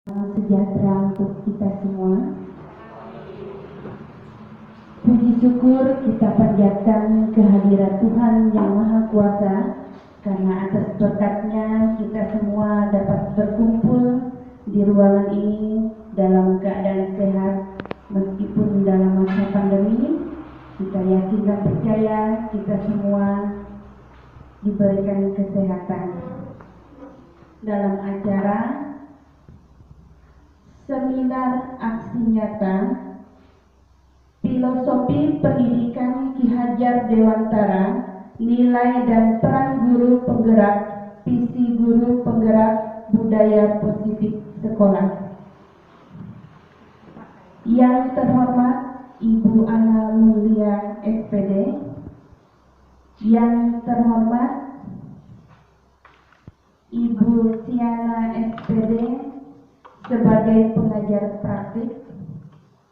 Sejahtera untuk kita semua. Puji syukur kita panjatkan kehadirat Tuhan Yang Maha Kuasa, karena atas berkat-Nya kita semua dapat berkumpul di ruangan ini dalam keadaan sehat meskipun dalam masa pandemi. Kita yakin dan percaya kita semua diberikan kesehatan. Dalam acara Seminar Aksi Nyata Filosofi Pendidikan Ki Hajar Dewantara, Nilai dan Peran Guru Penggerak, Visi Guru Penggerak Budaya Positif Sekolah. Yang terhormat Ibu Ana Mulia SPD, yang terhormat Ibu Siana SPD sebagai pengajar praktik,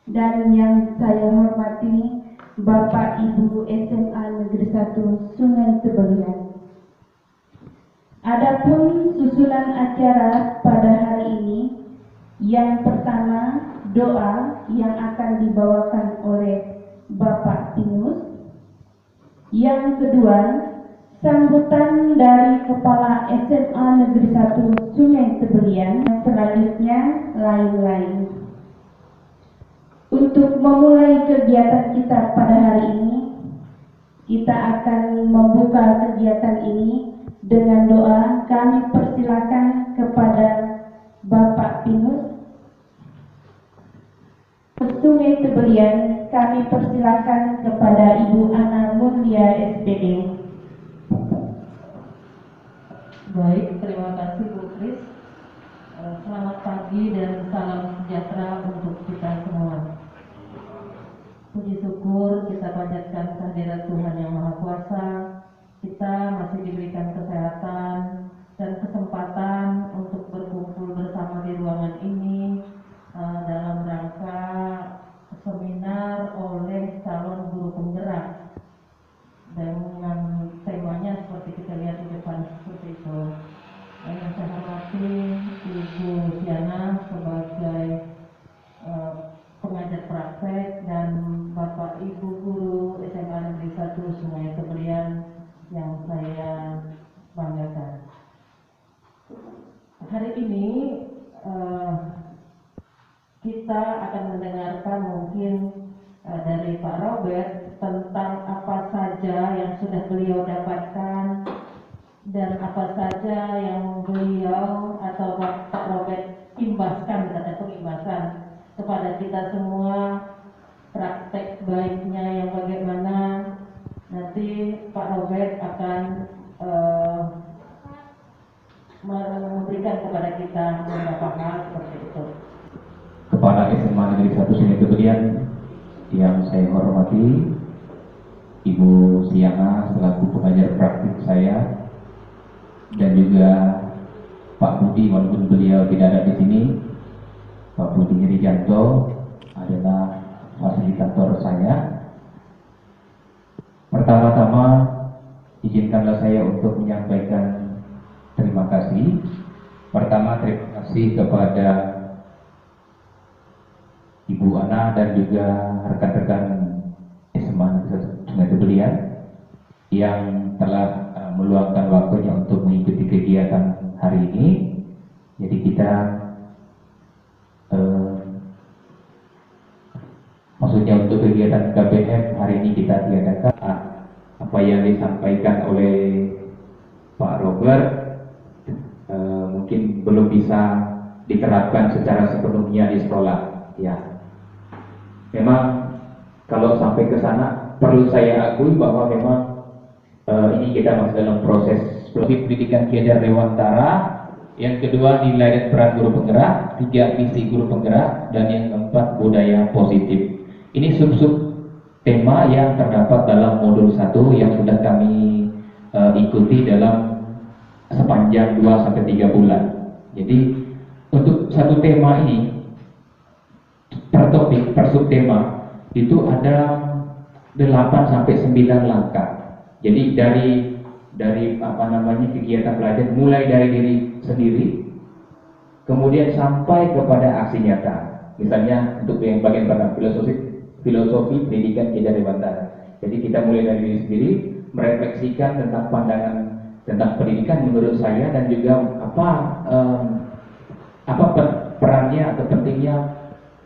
dan yang saya hormati Bapak Ibu SMA Negeri 1 Sungai Tebelian. Adapun susunan acara pada hari ini, yang pertama doa yang akan dibawakan oleh Bapak Pinus, yang kedua sambutan dari Kepala SMA Negeri 1 Sungai Tebelian, selanjutnya lain-lain. Untuk memulai kegiatan kita pada hari ini, kita akan membuka kegiatan ini dengan doa. Kami persilakan kepada Bapak Pinus. Sungai Tebelian, kami persilakan kepada Ibu Ana Mulia SPD. Baik, terima kasih Bu Kris. Selamat pagi dan salam sejahtera untuk kita semua. Puji syukur kita panjatkan kehadirat Tuhan Yang Maha Kuasa. Kita masih diberikan kesehatan dan kesempatan untuk berkumpul bersama di ruangan ini dalam rangka seminar oleh calon guru penggerak dengan temanya seperti kita lihat di depan seperti itu. Yang saya hormati Ibu Siana sebagai pengajar praktek dan Bapak Ibu Guru SMA Negeri 1 Sungai Tebelian yang saya banggakan. Hari ini kita akan mendengarkan mungkin dari Pak Robert tentang apa saja yang sudah beliau dapatkan dan apa saja yang beliau atau Pak Robert imbaskan, kata pengimbasan kepada kita semua, praktek baiknya yang bagaimana. Nanti Pak Robert akan memberikan kepada kita beberapa hal seperti itu. Kepala SMA Negeri 1 Sungai Tebelian yang saya hormati, Ibu Siana selaku pengajar praktik saya, dan juga Pak Budi walaupun beliau tidak ada di sini. Pak Budi Herijanto adalah fasilitator saya. Pertama-tama izinkanlah saya untuk menyampaikan terima kasih. Pertama, terima kasih kepada Ibu Ana dan juga rekan-rekan SMA Sungai Tebelian yang telah meluangkan waktunya untuk mengikuti kegiatan hari ini. Jadi kita maksudnya untuk kegiatan KBM hari ini kita tiadakan. Apa yang disampaikan oleh Pak Robert mungkin belum bisa diterapkan secara sepenuhnya di sekolah. Ya, memang kalau sampai ke sana perlu saya akui bahwa memang ini kita masih dalam proses pendidikan Ki Hajar Dewantara. Yang kedua, nilai dan peran guru penggerak. 3, visi guru penggerak. Dan yang keempat, budaya positif. Ini sub-sub tema yang terdapat dalam modul 1 yang sudah kami ikuti dalam sepanjang 2-3 bulan. Jadi untuk satu tema ini, per topik, per subtema itu ada 8-9 langkah. Jadi dari kegiatan belajar mulai dari diri sendiri, kemudian sampai kepada aksi nyata. Misalnya untuk yang bagian pertama filosofi pendidikan Ki Hajar Dewantara. Jadi kita mulai dari diri sendiri, merefleksikan tentang pandangan tentang pendidikan menurut saya, dan juga apa perannya atau pentingnya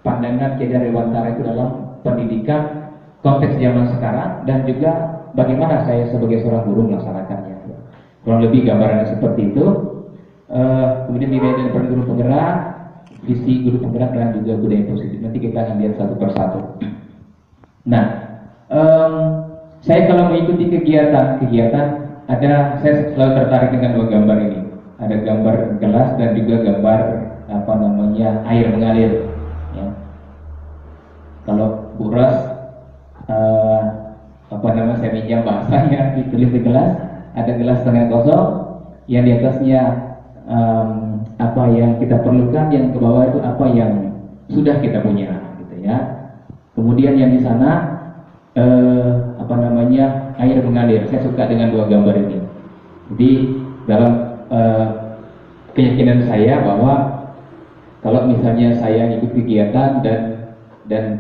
pandangan Ki Hajar Dewantara itu dalam pendidikan konteks zaman sekarang, dan juga bagaimana saya sebagai seorang guru melaksanakannya. Kurang lebih gambarannya seperti itu. Kemudian nilai dan peran guru penggerak, visi guru penggerak, dan juga budaya positif. Nanti kita akan lihat satu persatu. Nah, saya kalau mengikuti kegiatan saya selalu tertarik dengan dua gambar ini. Ada gambar gelas dan juga gambar air mengalir. Ya. Kalau buras saya minjam bahasanya, ditulis di gelas, ada gelas setengah kosong, yang di atasnya apa yang kita perlukan, yang ke bawah itu apa yang sudah kita punya, gitu ya. Kemudian yang di sana air mengalir. Saya suka dengan dua gambar ini. Jadi dalam keyakinan saya bahwa kalau misalnya saya ikut kegiatan dan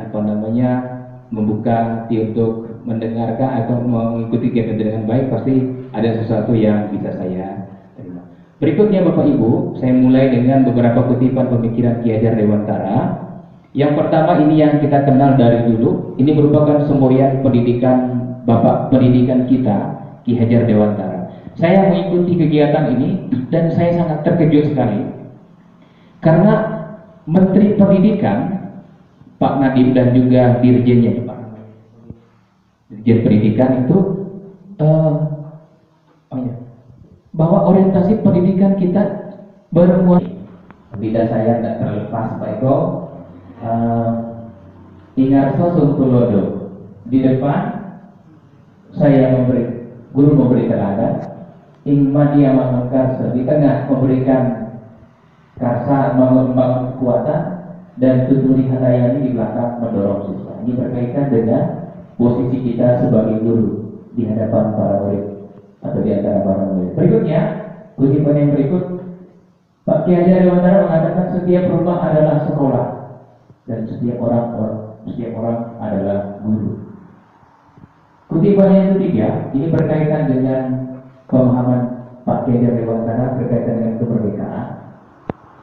membuka hati untuk mendengarkan atau mengikuti kegiatan dengan baik, pasti ada sesuatu yang bisa saya terima. Berikutnya Bapak Ibu, saya mulai dengan beberapa kutipan pemikiran Ki Hajar Dewantara. Yang pertama ini yang kita kenal dari dulu, ini merupakan semboyan pendidikan Bapak pendidikan kita, Ki Hajar Dewantara. Saya mengikuti kegiatan ini dan saya sangat terkejut sekali, karena Menteri Pendidikan Pak Nadiem dan juga Dirjennya, Pak Dirjen Pendidikan itu bahwa orientasi pendidikan kita bermuat. Tidak, saya tidak terlepas Pak Eko. Ingarso Suntulodo di depan, saya guru memberi teladan, Ingmadia Mangakarsa di tengah memberikan karsa membangun kekuatan, dan Tuturi Handayani di belakang mendorong siswa. Ini berkaitan dengan posisi kita sebagai guru di hadapan para murid atau di antara para murid. Berikutnya, kutipan yang berikut, Pak Ki Hajar Dewantara mengatakan setiap rumah adalah sekolah dan setiap orang adalah guru. Kutipan yang ketiga, ini berkaitan dengan pemahaman Pak Ki Hajar Dewantara berkaitan dengan kemerdekaan.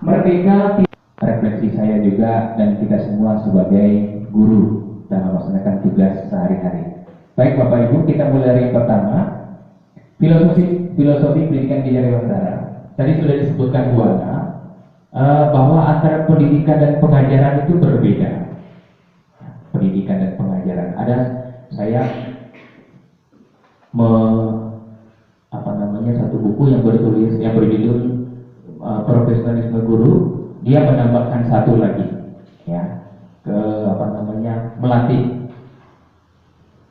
Merdeka, refleksi saya juga dan kita semua sebagai guru dalam melaksanakan tugas sehari-hari. Baik Bapak Ibu, kita mulai dari yang pertama, filosofi pendidikan Ki Hajar Dewantara. Tadi sudah disebutkan bahwa antara pendidikan dan pengajaran itu berbeda. Pendidikan dan pengajaran. Saya satu buku yang berjudul Profesionalisme Guru. Dia menambahkan satu lagi, ya, melatih.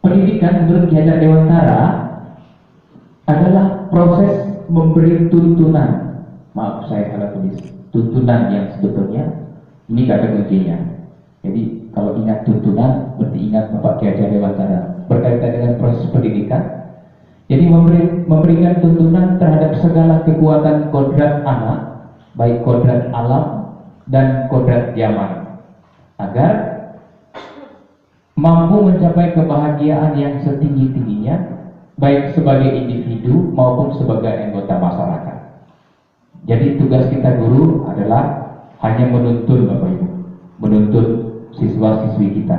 Pendidikan menurut Ki Hajar Dewantara adalah proses memberi tuntunan. Maaf, saya salah tulis. Tuntunan yang sebetulnya ini kata kuncinya. Jadi kalau ingat tuntunan, berarti ingat Bapak Ki Hajar Dewantara berkaitan dengan proses pendidikan. Jadi memberikan tuntunan terhadap segala kekuatan kodrat anak, baik kodrat alam dan kodrat zaman, agar mampu mencapai kebahagiaan yang setinggi-tingginya, baik sebagai individu maupun sebagai anggota masyarakat. Jadi tugas kita guru adalah hanya menuntun Bapak Ibu, menuntun siswa-siswi kita.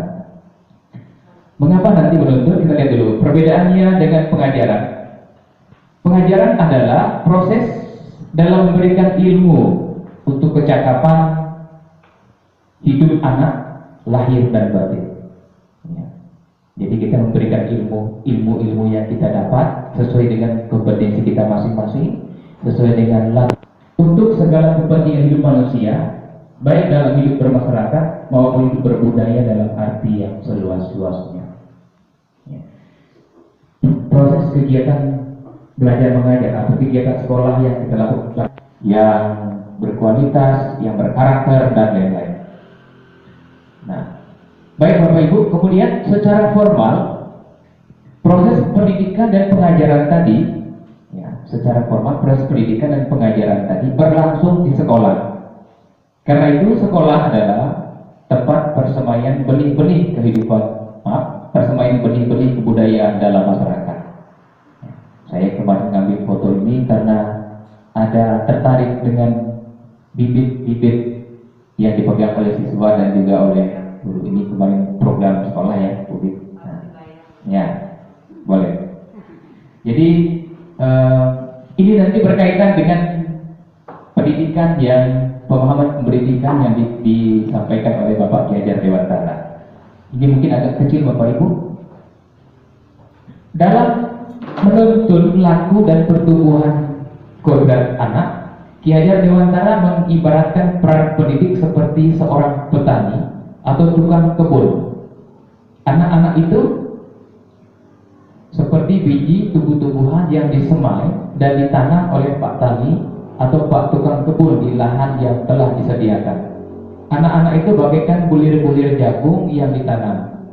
Mengapa nanti menuntun? Kita lihat dulu perbedaannya dengan pengajaran. Pengajaran adalah proses dalam memberikan ilmu untuk kecakapan hidup anak lahir dan batin. Ya. Jadi kita memberikan ilmu yang kita dapat sesuai dengan kompetensi kita masing-masing, sesuai dengan untuk segala kepentingan hidup manusia, baik dalam hidup bermasyarakat maupun hidup berbudaya dalam arti yang seluas-luasnya. Ya. Proses kegiatan belajar mengajar atau kegiatan sekolah yang kita lakukan yang berkualitas, yang berkarakter, dan lain-lain. Nah, baik Bapak Ibu, kemudian secara formal proses pendidikan dan pengajaran tadi, ya, secara formal proses pendidikan dan pengajaran tadi berlangsung di sekolah. Karena itu sekolah adalah tempat persemaian benih-benih kehidupan, persemaian benih-benih kebudayaan dalam masyarakat. Saya kemarin ngambil foto ini karena ada tertarik dengan bibit-bibit yang dipegang oleh siswa dan juga oleh guru. Ini kemarin program sekolah ya, bibit. Ya, boleh. Jadi ini nanti berkaitan dengan pendidikan pemahaman pendidikan yang disampaikan oleh Bapak Ki Hajar Dewantara. Ini mungkin agak kecil Bapak Ibu. Dalam menuntun laku dan pertumbuhan kodrat anak, Ki Hajar Dewantara mengibaratkan peran pendidik seperti seorang petani atau tukang kebun. Anak-anak itu seperti biji tumbuh-tumbuhan yang disemai dan ditanam oleh Pak Tani atau Pak tukang kebun di lahan yang telah disediakan. Anak-anak itu bagaikan bulir-bulir jagung yang ditanam.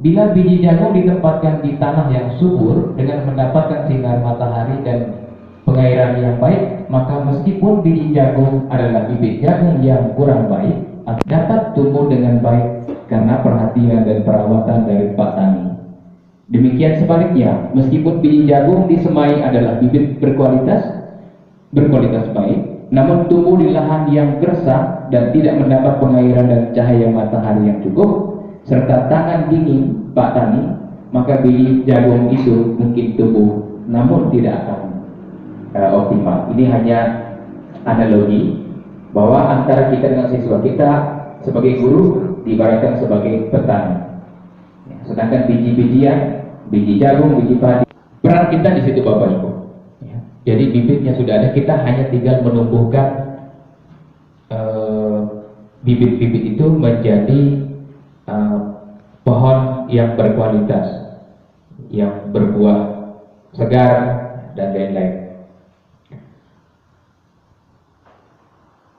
Bila biji jagung ditempatkan di tanah yang subur dengan mendapatkan sinar matahari dan pengairan yang baik, maka meskipun biji jagung adalah bibit jagung yang kurang baik, dapat tumbuh dengan baik karena perhatian dan perawatan dari Pak Tani. Demikian sebaliknya, meskipun biji jagung disemai adalah bibit berkualitas baik, namun tumbuh di lahan yang gersang dan tidak mendapat pengairan dan cahaya matahari yang cukup, serta tangan dingin Pak Tani, maka biji jagung itu mungkin tumbuh, namun tidak akan optimal. Ini hanya analogi bahwa antara kita dengan siswa kita sebagai guru diibaratkan sebagai petani. Sedangkan biji jagung, biji padi, peran kita di situ Bapak Ibu. Jadi bibitnya sudah ada, kita hanya tinggal menumbuhkan bibit-bibit itu menjadi pohon yang berkualitas, yang berbuah segar dan lain-lain.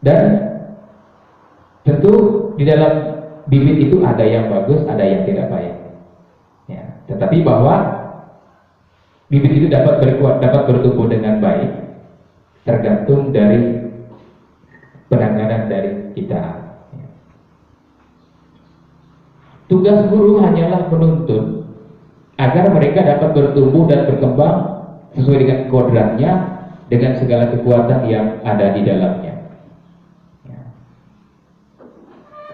Dan tentu di dalam bibit itu ada yang bagus, ada yang tidak baik. Ya, tetapi bahwa bibit itu dapat bertumbuh dengan baik tergantung dari penanganan dari kita. Tugas guru hanyalah menuntun agar mereka dapat bertumbuh dan berkembang sesuai dengan kodratnya dengan segala kekuatan yang ada di dalamnya. Ya.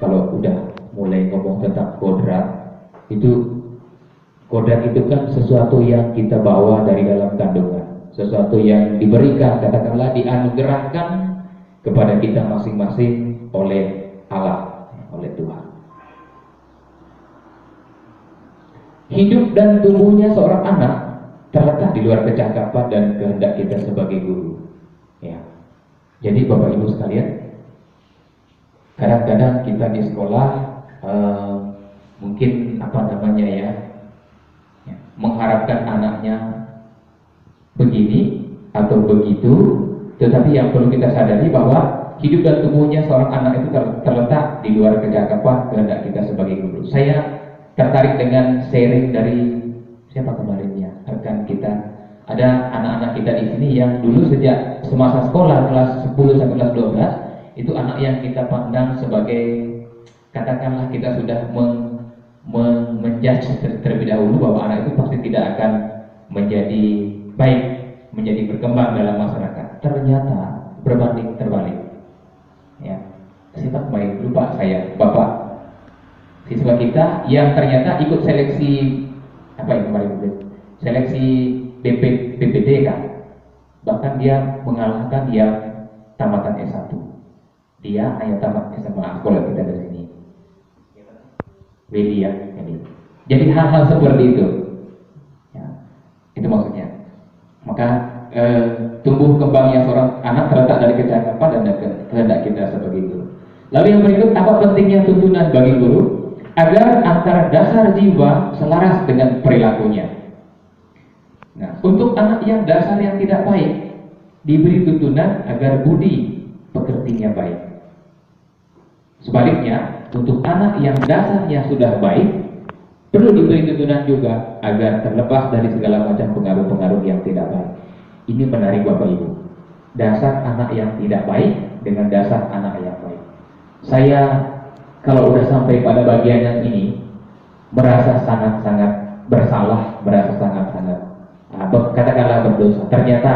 Kalau udah mulai ngomong tentang kodrat itu kan sesuatu yang kita bawa dari dalam kandungan, sesuatu yang diberikan, katakanlah dianugerahkan kepada kita masing-masing oleh Allah, oleh Tuhan. Hidup dan tumbuhnya seorang anak terletak di luar kecakapan dan kehendak kita sebagai guru. Ya. Jadi Bapak Ibu sekalian, kadang-kadang kita di sekolah mungkin mengharapkan anaknya begini atau begitu, tetapi yang perlu kita sadari bahwa hidup dan tumbuhnya seorang anak itu terletak di luar kecakapan kehendak kita sebagai guru. Saya tertarik dengan sharing dari siapa kemarin ya, rekan kita. Ada anak-anak kita di sini yang dulu sejak semasa sekolah kelas 10 sampai kelas 12 itu anak yang kita pandang sebagai, katakanlah kita sudah menjudge terlebih dahulu bahwa anak itu pasti tidak akan menjadi baik, menjadi berkembang dalam masyarakat. Ternyata berbanding terbalik. Ya, siapa kemarin lupa saya, Bapak siswa kita yang ternyata ikut seleksi seleksi BPD kan, bahkan dia mengalahkan yang tamatan S1. Dia hanya tamat SMA sekolah kita dari sini. Media, jadi hal-hal seperti itu, ya, itu maksudnya. Maka tumbuh kembangnya seorang anak terletak dari kecakapan dan kehendak kita sebagai guru. Lalu yang berikut, apa pentingnya tuntunan bagi guru agar antara dasar jiwa selaras dengan perilakunya. Nah, untuk anak yang dasar yang tidak baik diberi tuntunan agar budi pekertinya baik. Sebaliknya, untuk anak yang dasarnya sudah baik, perlu diberi tuntunan juga agar terlepas dari segala macam pengaruh-pengaruh yang tidak baik. Ini menarik Bapak Ibu. Dasar anak yang tidak baik dengan dasar anak yang baik. saya kalau udah sampai pada bagian yang ini merasa sangat-sangat bersalah, merasa sangat-sangat katakanlah berdosa. Ternyata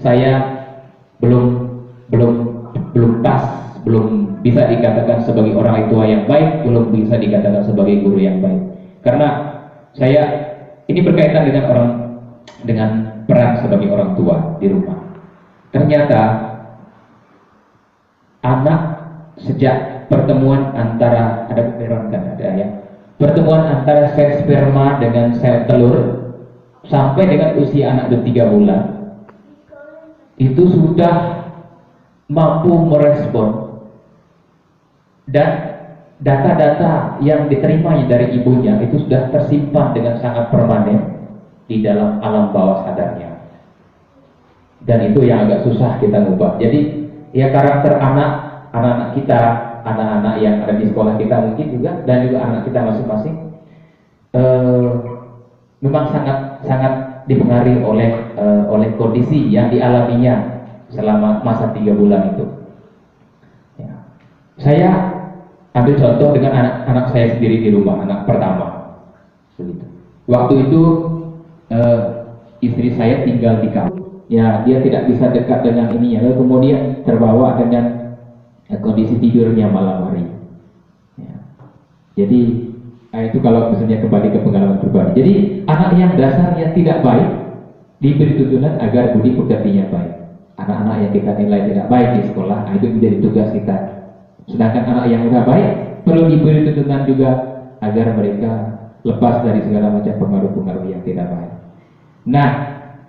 saya belum pas, belum bisa dikatakan sebagai orang tua yang baik, belum bisa dikatakan sebagai guru yang baik. Karena saya ini berkaitan dengan peran sebagai orang tua di rumah. Ternyata anak sejak pertemuan antara pertemuan antara sel sperma dengan sel telur sampai dengan usia anak 3 bulan itu sudah mampu merespon, dan data-data yang diterimanya dari ibunya itu sudah tersimpan dengan sangat permanen di dalam alam bawah sadarnya. Dan itu yang agak susah kita ngubah. Jadi ya karakter anak-anak kita, anak-anak yang ada di sekolah kita mungkin juga, dan juga anak kita masing-masing memang sangat dipengaruhi oleh kondisi yang dialaminya selama masa 3 bulan itu. Ya. Saya ambil contoh dengan anak saya sendiri di rumah, anak pertama. Begitu. Waktu itu istri saya tinggal di kampung. Ya, dia tidak bisa dekat dengan ininya, lalu kemudian terbawa dengan kondisi tidurnya malam hari. Ya. Jadi itu kalau misalnya kembali ke pengalaman pribadi. Jadi anak yang dasarnya tidak baik diberi tuntunan agar budi pekertinya baik. Anak-anak yang kita nilai tidak baik di sekolah, itu menjadi tugas kita. Sedangkan anak yang sudah baik perlu diberi tuntunan juga agar mereka lepas dari segala macam pengaruh-pengaruh yang tidak baik. Nah,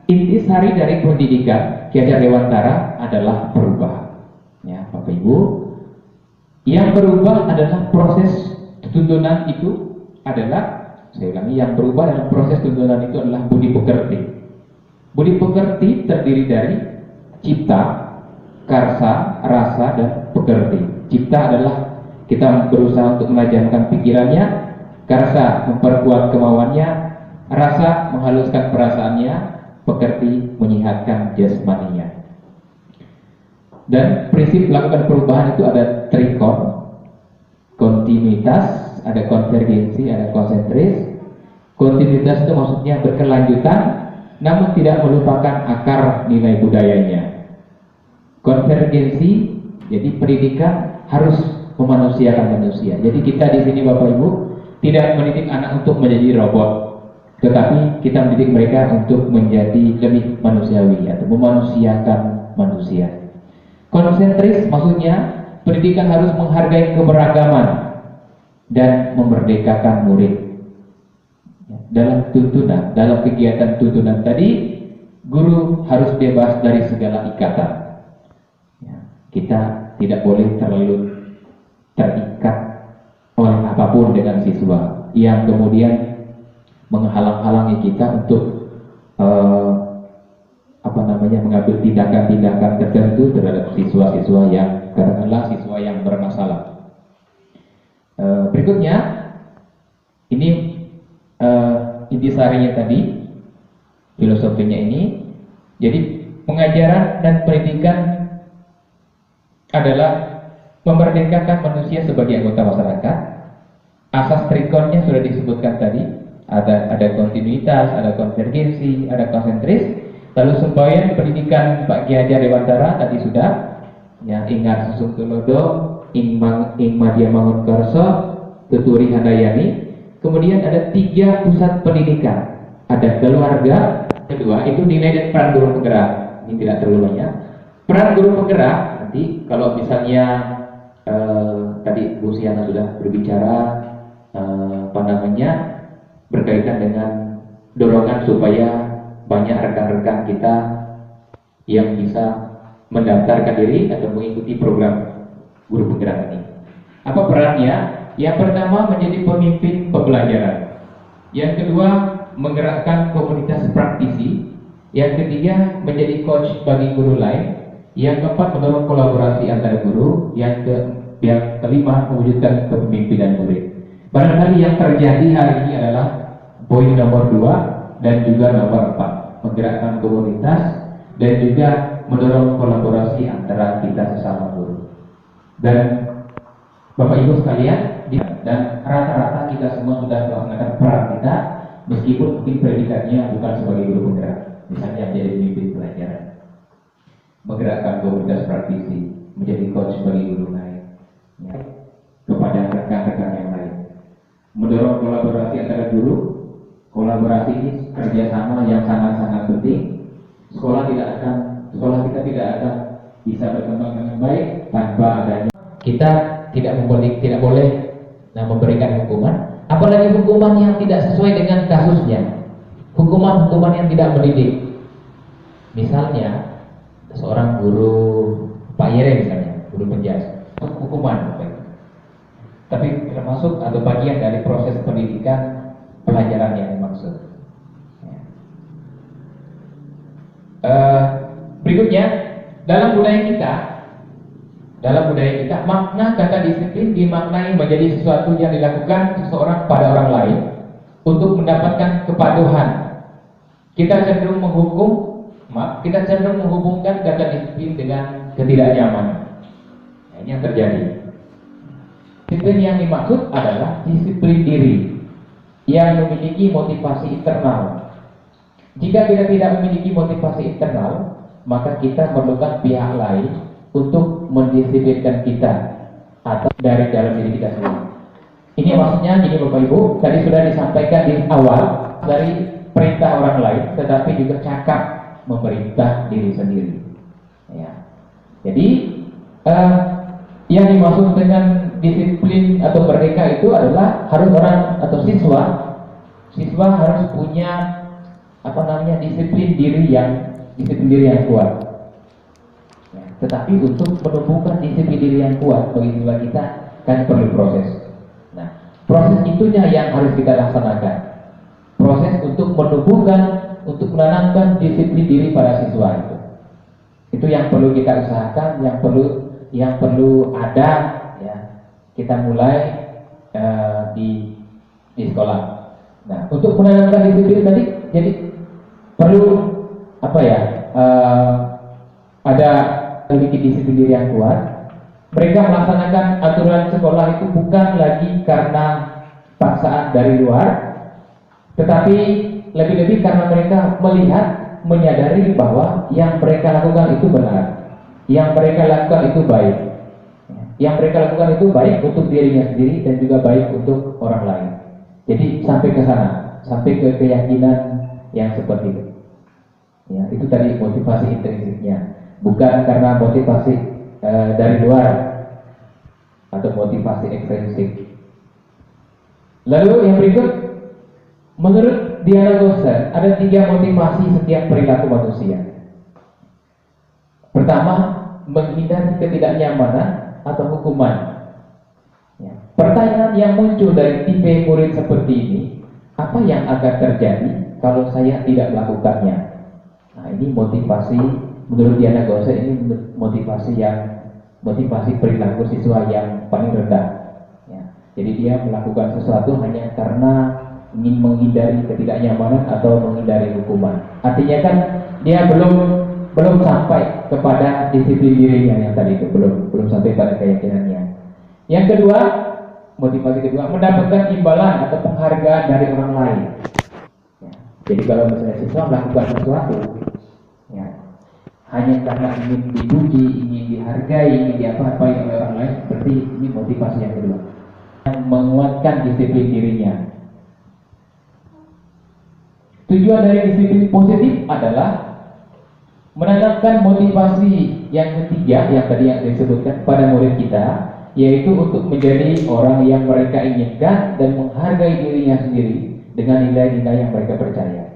intisari dari pendidikan Ki Hajar Dewantara adalah perubahan. Ya, Bapak Ibu, yang berubah adalah proses tuntunan itu adalah, saya ulangi, yang berubah dalam proses tuntunan itu adalah budi pekerti. Budi pekerti terdiri dari cipta, karsa, rasa, dan pekerti. Cipta adalah kita berusaha untuk menajamkan pikirannya, karsa memperkuat kemauannya, rasa menghaluskan perasaannya, pekerti menyehatkan jasmaninya. Dan prinsip melakukan perubahan itu ada trikon, kontinuitas, ada konvergensi, ada konsentris. Kontinuitas itu maksudnya berkelanjutan, namun tidak melupakan akar nilai budayanya. Konvergensi, jadi pendidikan harus memanusiakan manusia. Jadi kita di sini Bapak Ibu tidak mendidik anak untuk menjadi robot, tetapi kita mendidik mereka untuk menjadi lebih manusiawi atau memanusiakan manusia. Konsentris maksudnya pendidikan harus menghargai keberagaman dan memerdekakan murid. Dalam tuntunan, dalam kegiatan tuntunan tadi, guru harus bebas dari segala ikatan. Ya, kita tidak boleh terlalu terikat oleh apapun dengan siswa yang kemudian menghalang-halangi kita untuk mengambil tindakan-tindakan tertentu terhadap siswa-siswa yang katakanlah siswa yang bermasalah. Berikutnya ini intisarinya tadi, filosofinya ini. Jadi pengajaran dan pendidikan adalah memerdekakan manusia sebagai anggota masyarakat. Asas trikonnya sudah disebutkan tadi, ada kontinuitas, ada konvergensi, ada konsentris. Lalu semboyan pendidikan Pak Ki Hajar Dewantara tadi sudah, ya, ingat susung tulodo, ing madya mangun karso, tuturi handayani. Kemudian ada 3 pusat pendidikan, ada keluarga, kedua itu nilai dan peran guru penggerak. Ini tidak terlalu banyak. Peran guru penggerak nanti kalau misalnya tadi Bu Siana sudah berbicara berkaitan dengan dorongan supaya banyak rekan-rekan kita yang bisa mendaftarkan diri atau mengikuti program guru penggerak ini. Apa perannya? Yang pertama menjadi pemimpin pembelajaran. Yang kedua menggerakkan komunitas praktisi. Yang ketiga menjadi coach bagi guru lain. Yang keempat mendorong kolaborasi antar guru. Yang kelima mewujudkan kepemimpinan murid. Barangkali yang terjadi hari ini adalah poin nomor 2 dan juga nomor 4. Menggerakkan komunitas dan juga mendorong kolaborasi antara kita sesama guru. Dan Bapak Ibu sekalian, dan rata-rata kita semua sudah melaksanakan peran kita, meskipun mungkin predikatnya bukan sebagai guru penggerak, misalnya menjadi pemimpin pelajaran, menggerakkan komunitas praktisi, menjadi coach bagi guru lain, ya, kepada rekan-rekan yang lain, mendorong kolaborasi antara guru. Kolaborasi ini kerjasama yang sangat-sangat penting. Sekolah kita tidak akan bisa berkembang dengan baik tanpa adanya. Kita tidak boleh memberikan hukuman, apalagi hukuman yang tidak sesuai dengan kasusnya, hukuman yang tidak mendidik. Misalnya seorang guru Pak Yere misalnya, guru penjas, hukuman, tapi termasuk atau bagian dari proses pendidikan pelajaran yang dimaksud. Berikutnya, dalam budaya kita, makna kata disiplin dimaknai menjadi sesuatu yang dilakukan seseorang pada orang lain untuk mendapatkan kepatuhan. Kita cenderung menghubungkan kata disiplin dengan ketidaknyamanan. Ini yang terjadi. Disiplin yang dimaksud adalah disiplin diri yang memiliki motivasi internal. Jika kita tidak memiliki motivasi internal, maka kita memerlukan pihak lain untuk mendisiplinkan kita atau dari dalam diri kita sendiri. Ini maksudnya gini Bapak Ibu, tadi sudah disampaikan di awal, dari perintah orang lain, tetapi juga cakap memerintah diri sendiri. Ya. Jadi yang dimaksud dengan disiplin atau merdeka itu adalah harus orang atau siswa harus punya disiplin diri yang kuat. Ya, tetapi untuk menumbuhkan disiplin diri yang kuat bagi siswa kita kan perlu proses. Nah, proses itunya yang harus kita laksanakan. Proses untuk menanamkan disiplin diri pada siswa itu. Itu yang perlu kita usahakan, yang perlu ada, ya, kita mulai di sekolah. Nah, untuk menanamkan disiplin tadi, jadi perlu ada memiliki disiplin diri yang kuat. Mereka melaksanakan aturan sekolah itu bukan lagi karena paksaan dari luar, tetapi lebih-lebih karena mereka menyadari bahwa yang mereka lakukan itu benar, yang mereka lakukan itu baik. Yang mereka lakukan itu baik untuk dirinya sendiri dan juga baik untuk orang lain. Jadi sampai ke sana, sampai ke keyakinan yang seperti itu. Ya, itu tadi motivasi intrinsiknya, bukan karena motivasi dari luar atau motivasi ekstrinsik. Lalu yang berikut, menurut Diana Gosser ada 3 motivasi setiap perilaku manusia. Pertama, menghindari ketidaknyamanan atau hukuman. Ya. Pertanyaan yang muncul dari tipe murid seperti ini, apa yang akan terjadi kalau saya tidak melakukannya? Nah, ini motivasi menurut Diana Gosser, ini motivasi perilaku siswa yang paling rendah. Ya. Jadi dia melakukan sesuatu hanya karena ingin menghindari ketidaknyamanan atau menghindari hukuman. Artinya kan dia belum sampai kepada disiplin dirinya yang tadi itu, belum sampai pada keyakinannya. Yang kedua, motivasi kedua, mendapatkan imbalan atau penghargaan dari orang lain. Ya. Jadi kalau misalnya siswa melakukan sesuatu, ya, hanya karena ingin dipuji, ingin dihargai, ingin diapa-apai oleh orang lain, berarti ini motivasi yang kedua, yang menguatkan disiplin dirinya. Tujuan dari disiplin positif adalah menanamkan motivasi yang ketiga yang tadi yang disebutkan pada murid kita, yaitu untuk menjadi orang yang mereka inginkan dan menghargai dirinya sendiri dengan nilai-nilai yang mereka percaya.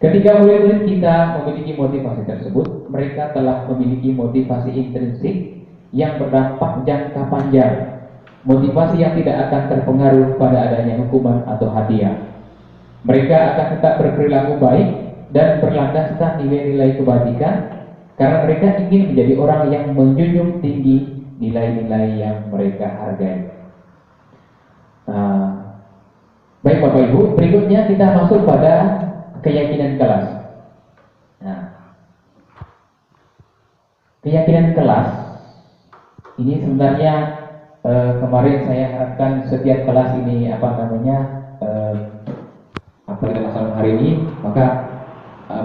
Ketika murid-murid kita memiliki motivasi tersebut, mereka telah memiliki motivasi intrinsik yang berdampak jangka panjang, motivasi yang tidak akan terpengaruh pada adanya hukuman atau hadiah. Mereka akan tetap berperilaku baik dan berlandaskan nilai-nilai kebajikan karena mereka ingin menjadi orang yang menjunjung tinggi nilai-nilai yang mereka hargai. Baik Bapak Ibu, berikutnya kita masuk pada keyakinan kelas. Nah, keyakinan kelas ini sebenarnya kemarin saya harapkan setiap kelas ini masalah hari ini, maka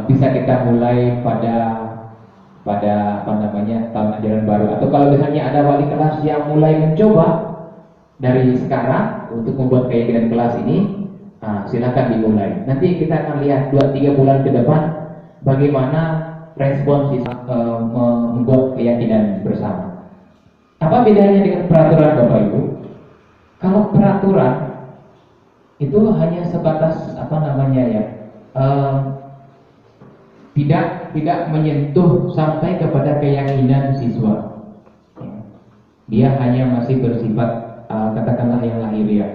bisa kita mulai pada tahun ajaran baru. Atau kalau misalnya ada wali kelas yang mulai mencoba dari sekarang untuk membuat keyakinan kelas ini, silakan dimulai. Nanti kita akan lihat 2-3 bulan ke depan bagaimana respons membuat keyakinan bersama. Apa bedanya dengan peraturan, Bapak Ibu? Kalau peraturan itu hanya sebatas tidak menyentuh sampai kepada keyakinan siswa. Dia hanya masih bersifat katakanlah yang lahiriah.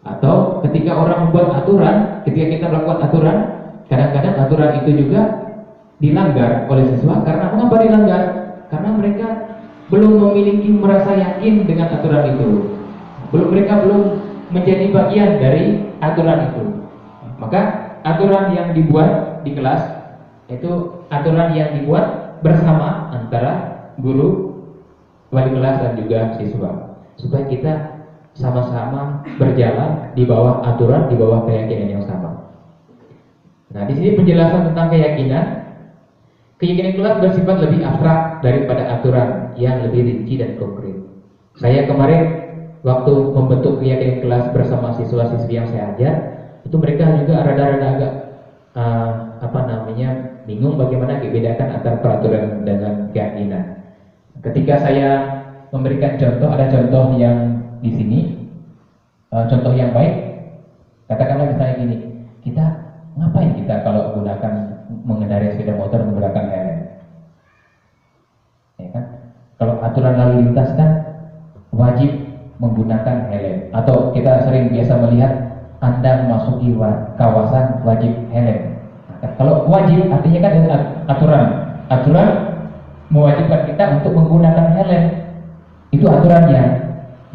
Atau ketika orang membuat aturan, ketika kita melakukan aturan, kadang-kadang aturan itu juga dilanggar oleh siswa. Karena mengapa dilanggar? Karena mereka belum memiliki merasa yakin dengan aturan itu. Mereka belum menjadi bagian dari aturan itu. Maka aturan yang dibuat di kelas itu aturan yang dibuat bersama antara guru, wali kelas dan juga siswa, supaya kita sama-sama berjalan di bawah aturan, di bawah keyakinan yang sama. Nah, di sini penjelasan tentang keyakinan. Keyakinan kelas bersifat lebih abstrak daripada aturan yang lebih rinci dan konkret. Saya kemarin waktu membentuk keyakinan kelas bersama siswa-siswi yang saya ajar, itu mereka juga rada-rada agak bingung bagaimana dibedakan antara peraturan dengan keyakinan. Ketika saya memberikan contoh, ada contoh yang di sini, contoh yang baik, katakanlah misalnya gini, kita ngapain kita kalau mengendarai sepeda motor menggunakan helm? Ya kan? Kalau aturan lalu lintas kan wajib menggunakan helm, atau kita sering biasa melihat Anda memasuki kawasan wajib helm. Nah, kalau wajib artinya kan aturan mewajibkan kita untuk menggunakan helm. Itu aturannya,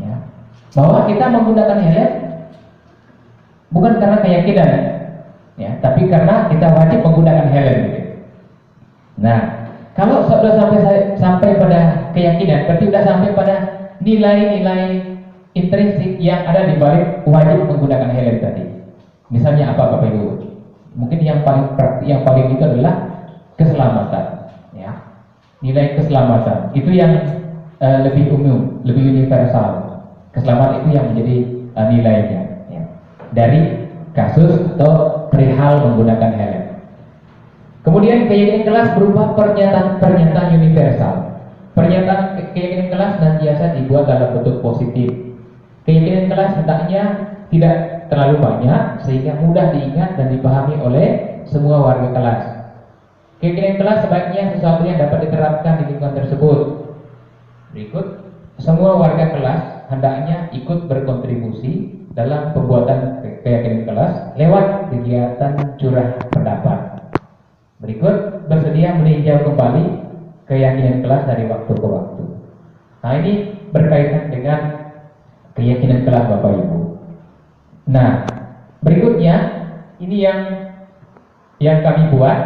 ya. Bahwa kita menggunakan helm bukan karena keyakinan, ya, tapi karena kita wajib menggunakan helm. Gitu. Nah, kalau sudah sampai pada keyakinan, berarti sudah sampai pada nilai-nilai intrinsik yang ada di balik wajib menggunakan helm tadi. Misalnya apa, Bapak Ibu? Mungkin yang paling itu adalah keselamatan, ya. Nilai keselamatan itu yang lebih umum, lebih universal. Keselamatan itu yang menjadi nilainya, ya. Dari kasus atau perihal menggunakan helm. Kemudian keyakinan kelas berupa pernyataan universal. Pernyataan keyakinan kelas senantiasa dibuat dalam bentuk positif. Keyakinan kelas hendaknya tidak terlalu banyak sehingga mudah diingat dan dipahami oleh semua warga kelas. Keyakinan kelas sebaiknya sesuatu yang dapat diterapkan di lingkungan tersebut. Berikut, semua warga kelas hendaknya ikut berkontribusi dalam pembuatan keyakinan kelas lewat kegiatan curah pendapat. Berikut, bersedia meninjau kembali keyakinan kelas dari waktu ke waktu. Nah, ini berkaitan dengan keyakinan kelas, Bapak Ibu. Nah, berikutnya ini yang kami buat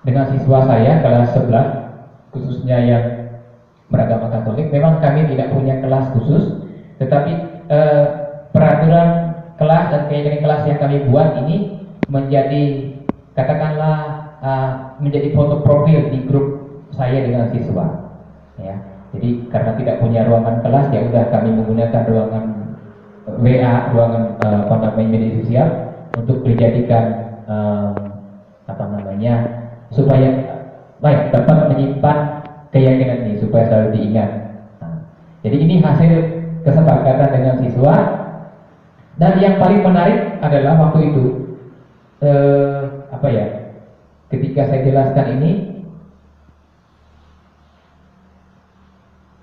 dengan siswa saya kelas 11, khususnya yang beragama Katolik. Memang kami tidak punya kelas khusus, tetapi peraturan kelas dan keyakinan kelas yang kami buat ini menjadi, katakanlah, menjadi foto profil di grup saya dengan siswa, ya. Jadi karena tidak punya ruangan kelas, ya udah kami menggunakan ruangan WA, ruangan media sosial untuk dijadikan supaya baik dapat menyimpan keyakinan ini supaya selalu diingat. Jadi ini hasil kesepakatan dengan siswa. Dan yang paling menarik adalah waktu itu ketika saya jelaskan ini,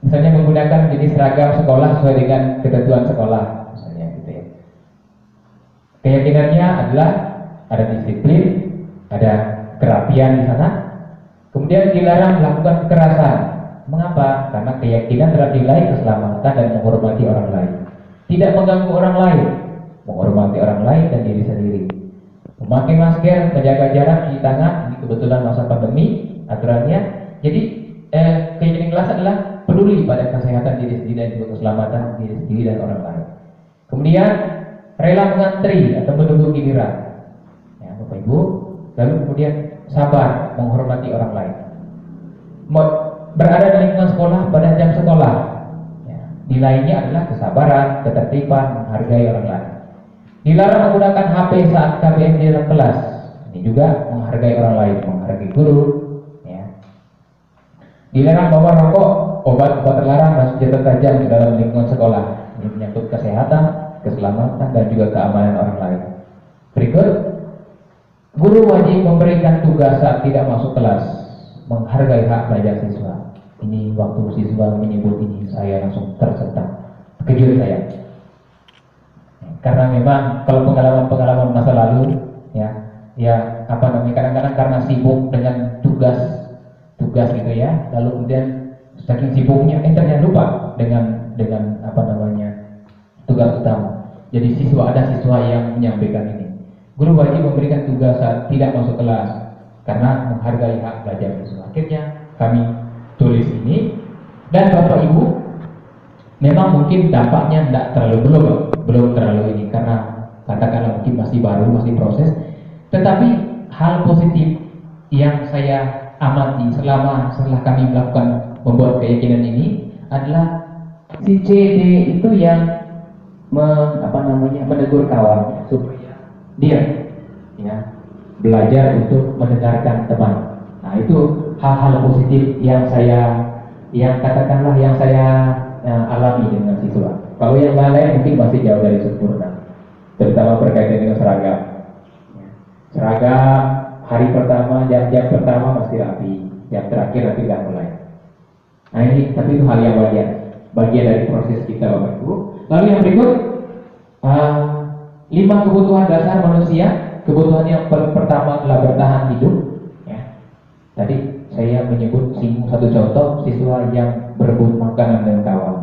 misalnya menggunakan jenis seragam sekolah sesuai dengan ketentuan sekolah, misalnya gitu ya. Keyakinannya adalah ada disiplin, ada kerapian di sana. Kemudian dilarang melakukan kekerasan. Mengapa? Karena keyakinan terhadap nilai keselamatan dan menghormati orang lain. Tidak mengganggu orang lain, menghormati orang lain dan diri sendiri. Memakai masker, menjaga jarak, cuci tangan. Ini kebetulan masa pandemi aturannya. Jadi keyakinan kelas adalah peduli pada kesehatan kesehatan diri sendiri dan juga keselamatan diri sendiri dan orang lain. Kemudian rela mengantri atau menunggu giliran, ya, Bapak Ibu. Lalu kemudian sabar menghormati orang lain. Berada di lingkungan sekolah pada jam sekolah, ya, nilainya adalah kesabaran, ketertiban, menghargai orang lain. Dilarang menggunakan HP saat KBM di dalam kelas. Ini juga menghargai orang lain, menghargai guru. Ya. Dilarang bawa rokok, obat-obat terlarang, dan senjata tajam di dalam lingkungan sekolah. Ini menyangkut kesehatan, keselamatan, dan juga keamanan orang lain. Berikut, guru wajib memberikan tugas saat tidak masuk kelas, menghargai hak belajar siswa. Ini waktu siswa menyebut ini, saya langsung tersentak, kejut saya. Karena memang kalau pengalaman masa lalu, ya apa namanya, kadang-kadang karena sibuk dengan tugas gitu ya, lalu kemudian saking sibuknya jangan lupa dengan apa namanya tugas utama. Jadi ada siswa yang menyampaikan ini. Guru wajib memberikan tugas saat tidak masuk kelas karena menghargai hak belajar siswa. Akhirnya kami tulis ini, dan Bapak Ibu memang mungkin dampaknya belum terlalu ini, karena katakanlah mungkin masih baru, masih proses. Tetapi hal positif yang saya amati setelah kami membuat keyakinan ini adalah si CD itu yang menegur kawan supaya dia ya belajar untuk mendengarkan teman. Nah, itu hal-hal positif yang saya alami dengan siswa. Kalau yang lain mungkin masih jauh dari sempurna, terutama berkaitan dengan seragam. Seragam hari pertama, jam-jam pertama masih rapi, jam terakhir nanti sudah mulai. Nah ini, tapi itu hal yang bagian dari proses kita, Bapak Ibu. Lalu yang berikut, 5 kebutuhan dasar manusia. Kebutuhan yang pertama adalah bertahan hidup. Ya. Tadi saya singgung satu contoh siswa yang berebut makanan dengan kawan.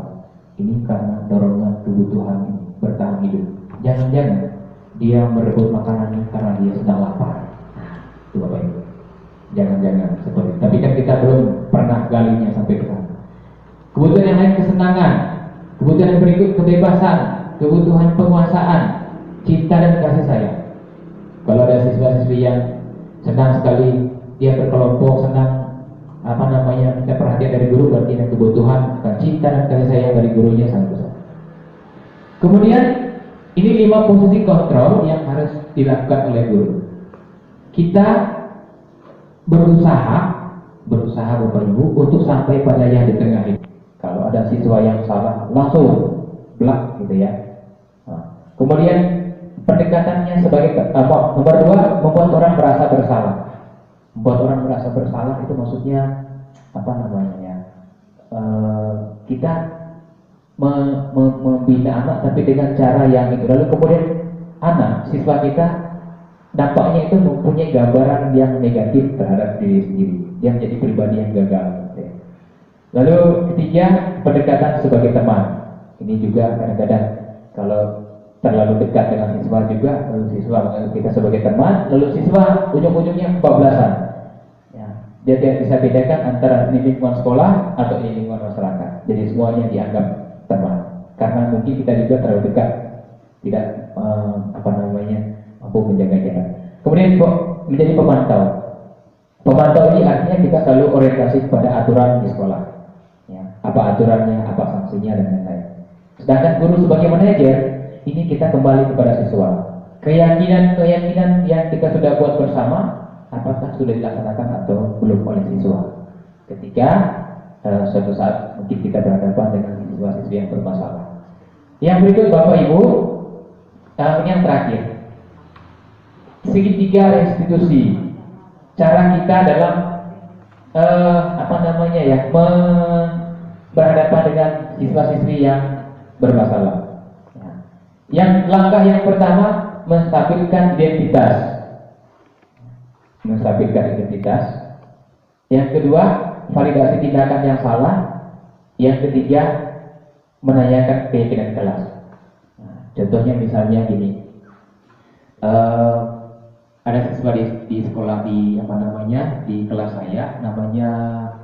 Ini karena dorongan kebutuhan ini, bertahan hidup. Jangan-jangan dia merebut makanannya karena dia sedang lapar. Itu Bapak Ibu. Jangan-jangan seperti itu. Tapi kan kita belum pernah galinya sampai ke sana. Kebutuhan yang lain kesenangan. Kebutuhan yang berikut kebebasan, kebutuhan penguasaan, cinta dan kasih sayang. Kalau ada siswa-siswi yang senang sekali, dia berkelompok, senang minta perhatian dari guru, berarti ada kebutuhan cinta dan kasih sayang dari gurunya sangat besar. Kemudian ini 5 posisi kontrol yang harus dilakukan oleh guru. Kita berusaha Bapak Ibu untuk sampai pada yang di tengah ini. Kalau ada siswa yang salah, langsung blak gitu ya. Nah, kemudian pendekatannya sebagai nomor 2, membuat orang merasa bersalah. Membuat orang merasa bersalah itu maksudnya kita membina anak tapi dengan cara yang itu. Lalu kemudian siswa kita dampaknya itu mempunyai gambaran yang negatif terhadap diri sendiri. Dia menjadi pribadi yang gagal. Lalu ketiga, pendekatan sebagai teman. Ini juga kadang-kadang kalau terlalu dekat dengan siswa juga, lalu siswa menganggap kita sebagai teman, lalu siswa ujung-ujungnya kebablasan. Ya, dia tidak bisa bedakan antara ini lingkungan sekolah atau ini lingkungan masyarakat. Jadi semuanya dianggap teman. Karena mungkin kita juga terlalu dekat, tidak mampu menjaga jarak. Kemudian menjadi pemantau. Pemantau ini artinya kita selalu orientasi kepada aturan di sekolah. Ya, apa aturannya, apa sanksinya dan lain-lain. Sedangkan guru sebagai manajer, ini kita kembali kepada siswa. Keyakinan yang kita sudah buat bersama, apakah sudah dilaksanakan atau belum oleh siswa. Ketika suatu saat mungkin kita berhadapan dengan siswa-siswi yang bermasalah. Yang berikut Bapak Ibu, yang terakhir, segitiga restitusi. Cara kita dalam berhadapan dengan siswa-siswi yang bermasalah. Yang langkah yang pertama, menstabilkan identitas. Yang kedua, validasi tindakan yang salah. Yang ketiga, menanyakan keyakinan kelas. Contohnya misalnya gini, ada siswa di sekolah di kelas saya, namanya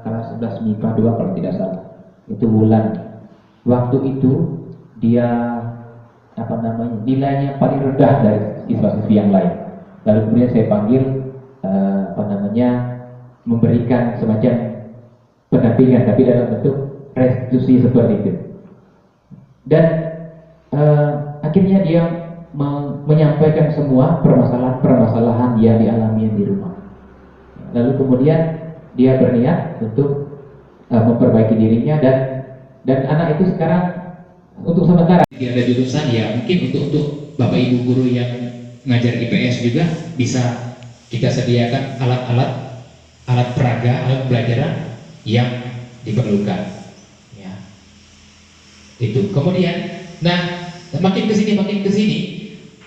kelas 11 MIPA 2 kalau tidak salah. Itu Wulan waktu itu dia nilainya paling rendah dari siswa-siswi yang lain. Lalu kemudian saya panggil memberikan semacam pendampingan tapi dalam bentuk restitusi seperti itu. Dan akhirnya dia menyampaikan semua permasalahan yang dialami di rumah. Lalu kemudian dia berniat untuk memperbaiki dirinya, dan anak itu sekarang untuk sementara dia ada jurusan, ya mungkin untuk Bapak Ibu guru yang ngajar IPS juga bisa kita sediakan alat peraga, alat pelajaran yang diperlukan, ya. Itu. Kemudian, makin kesini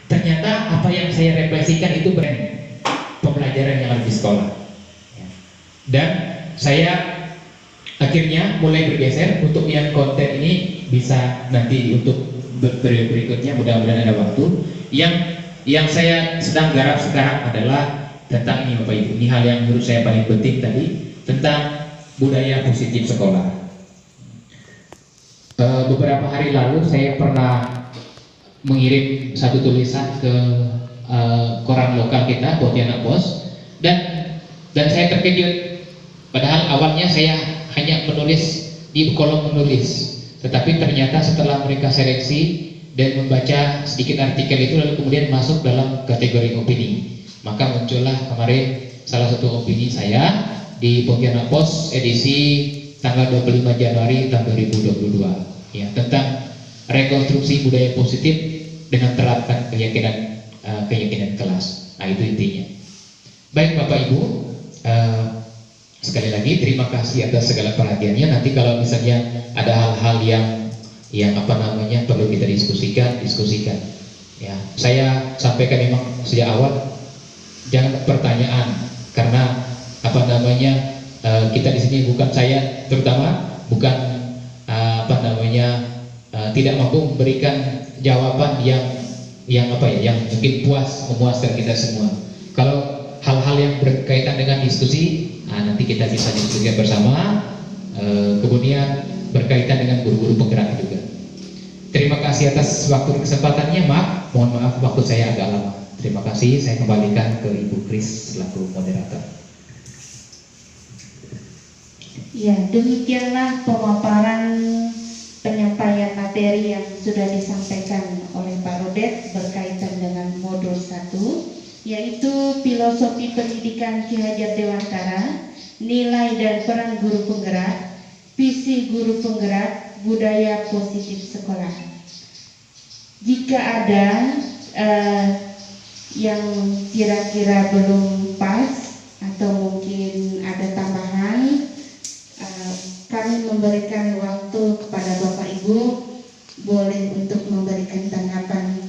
ternyata apa yang saya refleksikan itu pembelajaran yang ada di sekolah, ya. Dan saya akhirnya mulai bergeser untuk yang konten ini bisa nanti untuk periode berikutnya, mudah-mudahan ada waktu. Yang saya sedang garap sekarang adalah tentang ini Bapak Ibu. Ini hal yang menurut saya paling penting tadi, tentang budaya positif sekolah. Beberapa hari lalu saya pernah mengirim satu tulisan ke koran lokal kita, Pontianak Post, dan saya terkejut. Padahal awalnya saya hanya menulis di kolom menulis, tetapi ternyata setelah mereka seleksi dan membaca sedikit artikel itu, lalu kemudian masuk dalam kategori opini, maka muncullah kemarin salah satu opini saya di Pontianak Post edisi tanggal 25 Januari tahun 2022, ya, tentang rekonstruksi budaya positif dengan terapkan keyakinan kelas. Nah, itu intinya. Baik Bapak Ibu, sekali lagi terima kasih atas segala perhatiannya. Nanti kalau misalnya ada hal-hal yang perlu kita diskusikan. Ya, saya sampaikan memang sejak awal jangan pertanyaan, karena kita di sini bukan, saya terutama bukan tidak mampu memberikan jawaban yang mungkin memuaskan kita semua. Kalau hal-hal yang berkaitan dengan diskusi, nanti kita bisa diskusikan bersama, kemudian berkaitan dengan guru-guru penggerak juga. Terima kasih atas waktu dan kesempatannya. Mohon maaf waktu saya agak lama. Terima kasih, saya kembalikan ke Ibu Kris selaku moderator. Ya, demikianlah pemaparan penyampaian materi yang sudah disampaikan oleh Pak Rodet berkaitan dengan modul 1, yaitu filosofi pendidikan Ki Hajar Dewantara, nilai dan peran guru penggerak, visi guru penggerak, budaya positif sekolah. Jika ada yang kira-kira belum pas atau mungkin ada tambahan, kami memberikan waktu kepada Bapak Ibu boleh untuk memberikan tanggapan,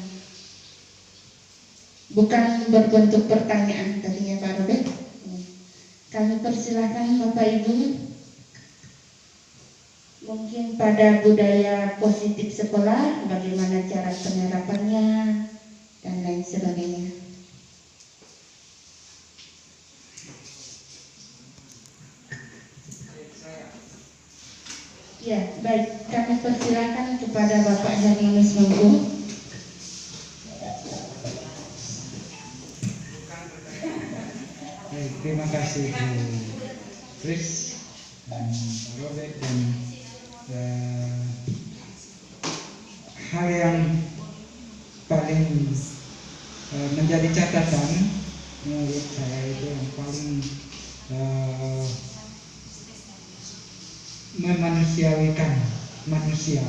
bukan berbentuk pertanyaan tadinya Pak Robert. Kami persilahkan Bapak Ibu, mungkin pada budaya positif sekolah, bagaimana cara penerapannya dan lain sebagainya. Ya, baik, kami persilakan kepada Bapak Hermanus Mangku. Baik, terima kasih Bu Kris dan Pak Robert, dan hal yang paling menjadi catatan menurut saya itu yang paling memanusiawikan manusia.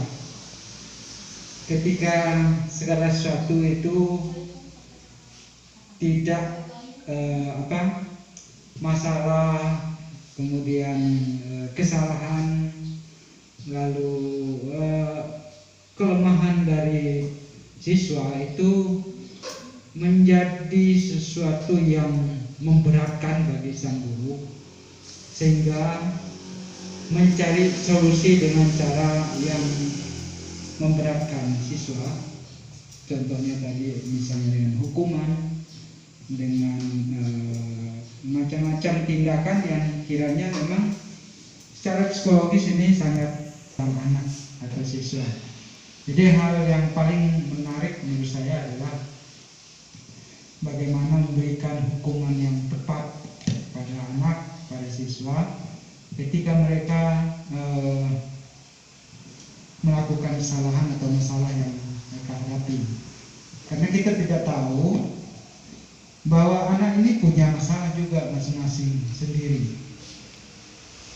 Ketika segala sesuatu itu tidak masalah, kemudian kesalahan, lalu kelemahan dari siswa itu menjadi sesuatu yang memberatkan bagi sang guru, sehingga mencari solusi dengan cara yang memberatkan siswa. Contohnya tadi misalnya dengan hukuman, dengan macam-macam tindakan yang kiranya memang secara psikologis ini sangat atau siswa. Jadi hal yang paling menarik menurut saya adalah bagaimana memberikan hukuman yang tepat pada anak, pada siswa ketika mereka melakukan kesalahan atau masalah yang mereka hadapi. Karena kita tidak tahu bahwa anak ini punya masalah juga masing-masing sendiri.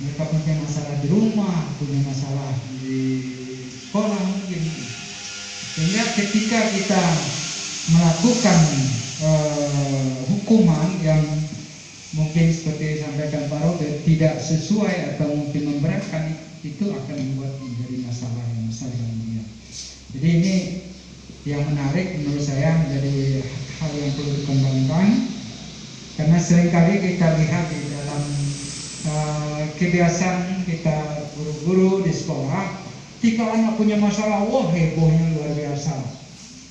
Mereka punya masalah di rumah, punya masalah di sekolah mungkin. Sehingga ketika kita melakukan hukuman yang mungkin seperti disampaikan Pak Robert tidak sesuai atau mungkin memberatkan, itu akan membuat menjadi masalah yang besar bagi dia. Jadi ini yang menarik menurut saya, menjadi hal yang perlu dikembangkan, karena seringkali kita lihat di dalam kebiasaan kita guru-guru di sekolah, jika anak punya masalah, wah hebohnya luar biasa,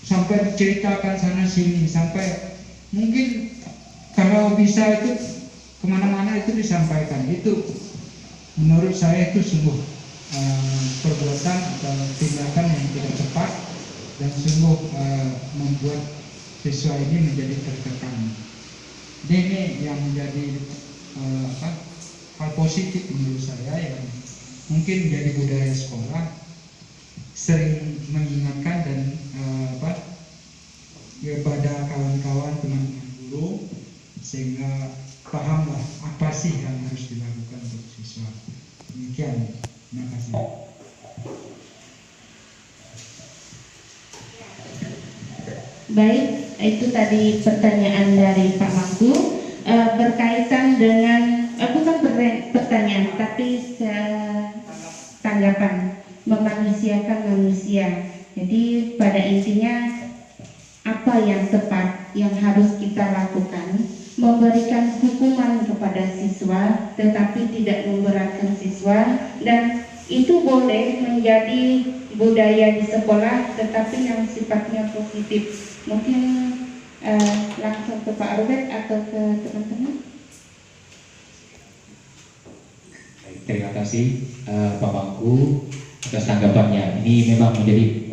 sampai diceritakan sana sini, sampai mungkin kalau bisa itu kemana-mana itu disampaikan. Itu menurut saya itu sungguh perbuatan atau tindakan yang tidak tepat dan sungguh membuat siswa ini menjadi tertekan. Jadi ini yang menjadi hal positif menurut saya, yang mungkin menjadi budaya sekolah, sering mengingatkan dan kepada kawan-kawan teman-teman guru, sehingga pahamlah apa sih yang harus dilakukan untuk siswa. Demikian, terima kasih. Baik, itu tadi pertanyaan dari Pak Mangku berkaitan dengan bukan pertanyaan tapi tanggapan memanusiakan manusia. Jadi pada intinya apa yang tepat yang harus kita lakukan, memberikan hukuman kepada siswa tetapi tidak memberatkan siswa, dan itu boleh menjadi budaya di sekolah tetapi yang sifatnya positif. Mungkin langsung ke Pak Robert atau ke teman-teman. Terima kasih Pak Mangku atas tanggapannya. Ini memang menjadi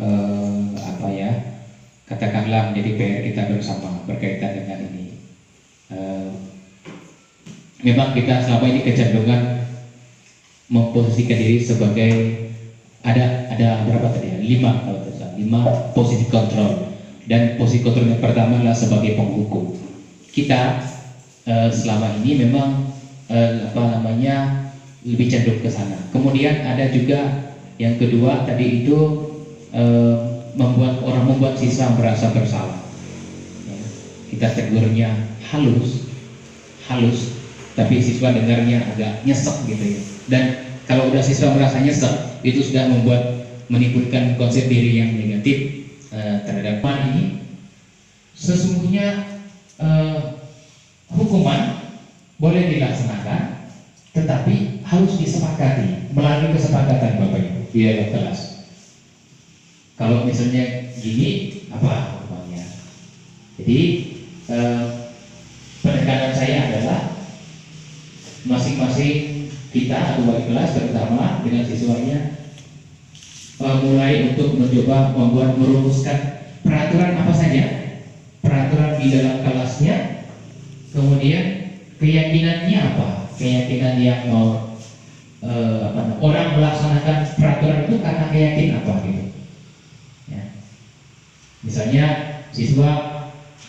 katakanlah menjadi PR kita bersama berkaitan dengan ini. Memang kita selama ini kecenderungan memposisikan diri sebagai ada berapa tadi ya? 5 posisi kontrol, dan posisi kontrol yang pertama adalah sebagai penghukum. Kita selama ini memang lebih cenderung ke sana. Kemudian ada juga yang kedua tadi itu membuat siswa merasa bersalah. Ya, kita tegurnya halus, tapi siswa dengarnya agak nyesek gitu ya. Dan kalau udah siswa merasa nyesek, itu sudah menimbulkan konsep diri yang negatif terhadap ini. Sesungguhnya hukuman boleh dilaksanakan, tetapi harus disepakati melalui kesepakatan Bapak Ibu di dalam kelas. Kalau misalnya gini, apa hukumannya? Jadi penekanan saya adalah masing-masing kita atau wali kelas bersama dengan siswanya mulai untuk mencoba merumuskan peraturan apa saja, peraturan di dalam kelasnya, kemudian keyakinannya apa, keyakinan yang mau orang melaksanakan peraturan itu karena keyakinan apa gitu. Ya. Misalnya siswa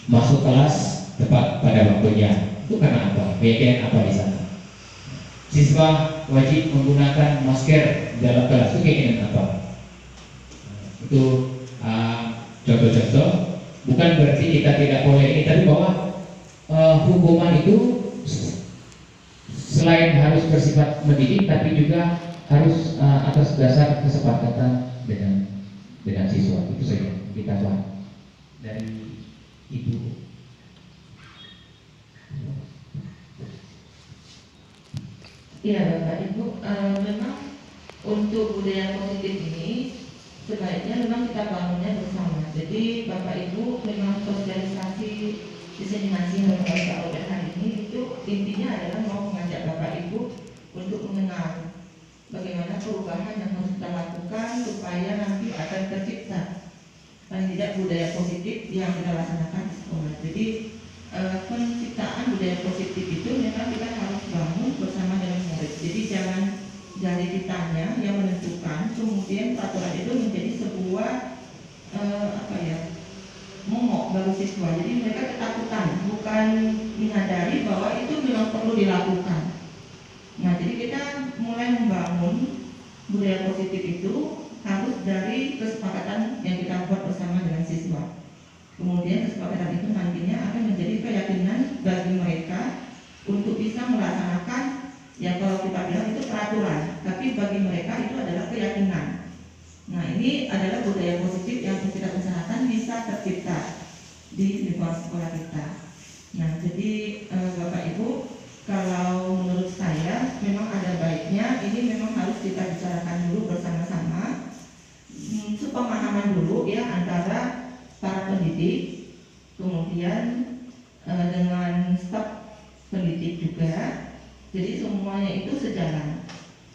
masuk kelas tepat pada waktunya, itu karena apa? Keyakinan apa di sana? Siswa wajib menggunakan masker dalam kelas, itu keyakinan apa? Itu contoh-contoh. Bukan berarti kita tidak boleh ini, tapi bahwa hukuman itu selain harus bersifat mendidik, tapi juga harus atas dasar kesepakatan dengan siswa. Itu saja kita bahas dari Ibu. Iya Bapak Ibu, memang untuk budaya positif ini sebaiknya memang kita bangunnya bersama. Jadi Bapak Ibu memang sosialisasi diseminasi yang Bapak Robert hari ini itu intinya adalah mau mengajak Bapak Ibu untuk mengenal bagaimana perubahan yang harus kita lakukan supaya nanti akan tercipta paling tidak budaya positif yang kita laksanakan di sekolah. Jadi penciptaan budaya positif itu memang kita harus bangun bersama dengan murid. Jadi jangan dari kitanya yang menentukan, kemudian peraturan itu menjadi sebuah momok bagi siswa. Jadi mereka ketakutan, bukan menyadari bahwa itu memang perlu dilakukan. Nah, jadi kita mulai membangun budaya positif itu harus dari kesepakatan yang kita buat bersama dengan siswa. Kemudian kesepakatan itu nantinya akan menjadi keyakinan bagi mereka untuk bisa melaksanakan, ya kalau kita bilang itu peraturan, tapi bagi mereka itu adalah keyakinan. Nah, ini adalah budaya positif yang kita usahakan bisa tercipta di lingkungan sekolah kita. Nah, jadi Bapak Ibu, kalau menurut saya memang ada baiknya ini memang harus kita bicarakan dulu bersama-sama, sepemahaman dulu ya antara para pendidik, kemudian dengan staf pendidik juga. Jadi semuanya itu sejalan.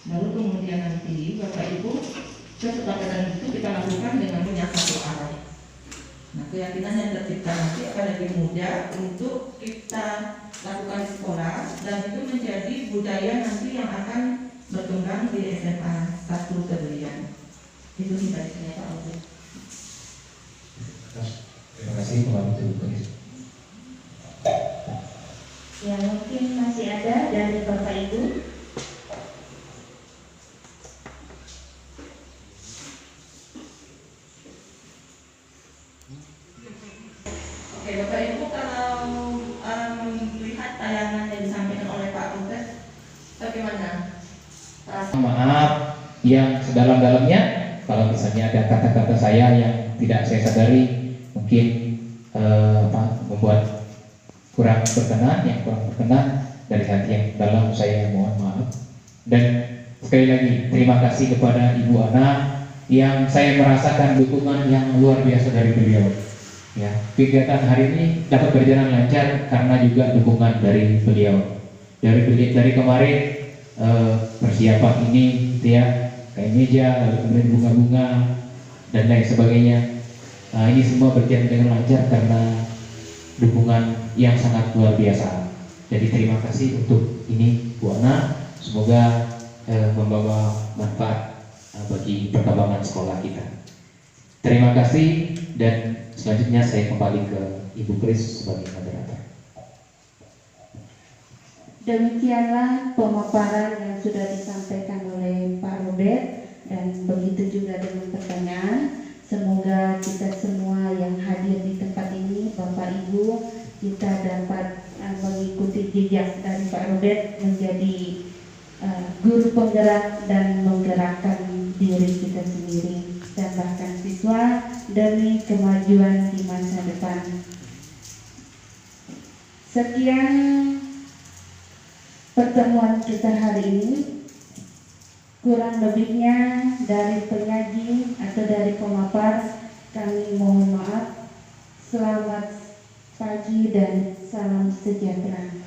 Baru kemudian nanti Bapak Ibu kesepakatan itu kita lakukan dengan punya satu arah. Nah, keyakinan yang tercipta nanti akan lebih mudah untuk kita lakukan di sekolah, dan itu menjadi budaya nanti yang akan berkembang di SMA 1 Kebulian. Itu sih tadinya Pak Oke. Terima kasih Bapak Ibu. Ya, mungkin masih ada dari Bapak Ibu. Oke, Bapak Ibu, kalau melihat tayangan yang disampaikan oleh Pak Dubes, bagaimana? Maaf yang sedalam-dalamnya kalau misalnya ada kata-kata saya yang tidak saya sadari mungkin membuat kurang berkenan, yang kurang berkenan dari hati yang dalam, saya mohon maaf. Dan sekali lagi terima kasih kepada Ibu Ana yang saya merasakan dukungan yang luar biasa dari beliau. Ya, kegiatan hari ini dapat berjalan lancar karena juga dukungan dari beliau. Dari kemarin persiapan ini, gitu ya, kayak meja, lalu kemudian bunga-bunga dan lain sebagainya. Ini semua berjalan dengan lancar karena dukungan yang sangat luar biasa. Jadi terima kasih untuk ini Bu Ana. Semoga membawa manfaat bagi perkembangan sekolah kita. Terima kasih, dan selanjutnya saya kembali ke Ibu Kris sebagai moderator. Demikianlah pemaparan yang sudah disampaikan oleh Pak Robert, dan begitu juga dengan pertanyaan. Semoga kita semua yang hadir di tempat ini, Bapak Ibu, kita dapat mengikuti jejak dari Pak Robert menjadi guru penggerak dan menggerakkan diri kita sendiri dan bahkan siswa demi kemajuan di masa depan. Sekian pertemuan kita hari ini. Kurang lebihnya dari penyaji atau dari pemapar kami mohon maaf. Selamat pagi dan salam sejahtera.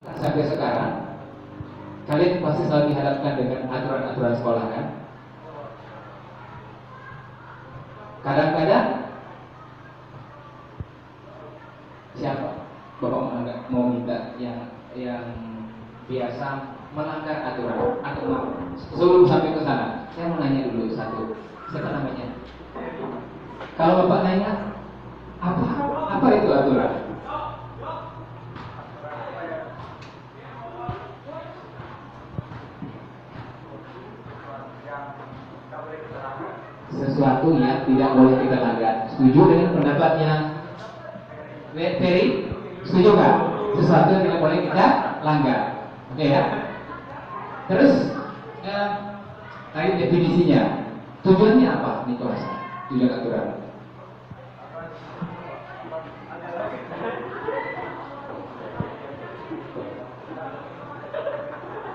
Sampai sekarang kalian pasti selalu dihadapkan dengan aturan-aturan sekolah, kan? Kadang-kadang siapa Bapak mau minta yang biasa melanggar aturan atau mau? Sebelum sampai ke sana, saya mau nanya dulu satu. Siapa namanya? Kalau Bapak nanya apa itu aturan? Sesuatu yang tidak boleh kita langgar. Setuju dengan pendapatnya Ferry? Setuju nggak? Sesuatu yang tidak boleh kita langgar. Oke ya. Terus tadi definisinya, tujuannya apa nih kelas? Tujuan aturan.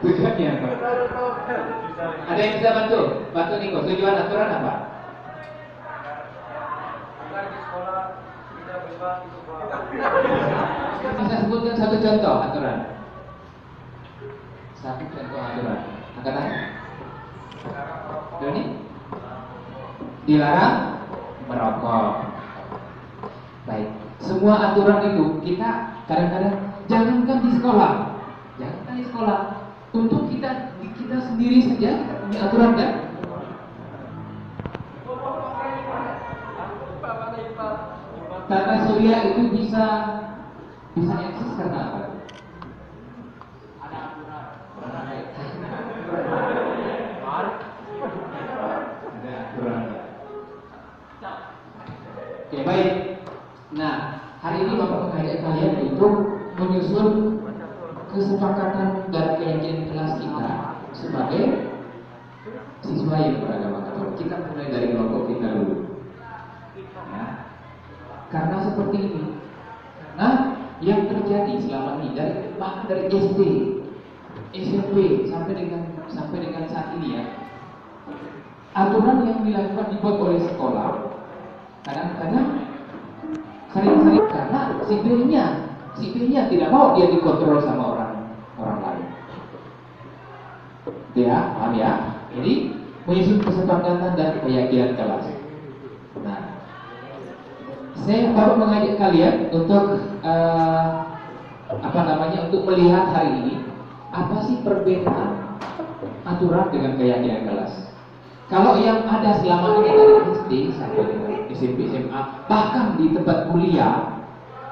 Tujuannya apa? Ada yang bisa bantu? Bantu Niko. Tujuan aturan apa? Agar di sekolah tidak bisa Bisa sebut sebutkan satu contoh aturan. Satu contoh aturan. Angkat tangan. Doni? Dilarang merokok. Baik. Semua aturan itu kita kadang-kadang jangankan di sekolah, untuk kita sendiri saja kita punya aturan kan? Tata surya itu bisa eksis karena apa? Ada aturan. Ada aturan. Oke, baik. Nah, hari ini Bapak mengajak kalian untuk menyusun kesepakatan dan keyakinan kelas kita sebagai siswa yang beragama Katolik. Kita mulai dari kelompok kita dulu. Ya. Karena seperti ini. Karena yang terjadi selama ini bahkan dari SD, SMP sampai dengan saat ini ya. Aturan yang dilakukan dibuat oleh sekolah kadang-kadang sering karena si B-nya tidak mau dia dikontrol sama orang lain. Ya, paham ya? Jadi menyusun kesepakatan dan keyakinan kelas. Nah, saya baru mengajak kalian untuk untuk melihat hari ini apa sih perbedaan aturan dengan keyakinan kelas. Kalau yang ada selama ini dari SD sampai dengan SMP, SMA, bahkan di tempat kuliah,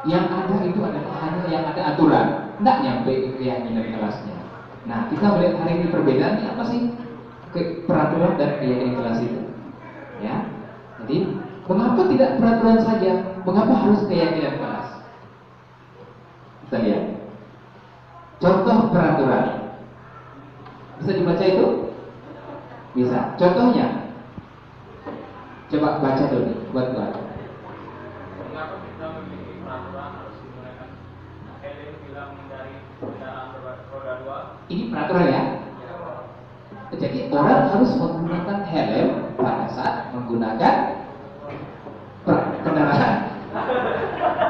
yang ada itu adalah hanya yang ada aturan, tidak nyampe ke keyakinan kelasnya. Nah, kita melihat hari ini perbedaannya apa sih? Peraturan dan keyakinan kelas itu. Ya, jadi mengapa tidak peraturan saja? Mengapa harus keyakinan kelas? Kita lihat. Contoh peraturan. Bisa dibaca itu? Bisa. Contohnya, coba baca dulu, buat. Mengapa kita memiliki peraturan harus menggunakan helm bila mengendari kendaraan roda 2? Ini peraturan ya. Jadi orang harus menggunakan helm pada saat menggunakan kendaraan.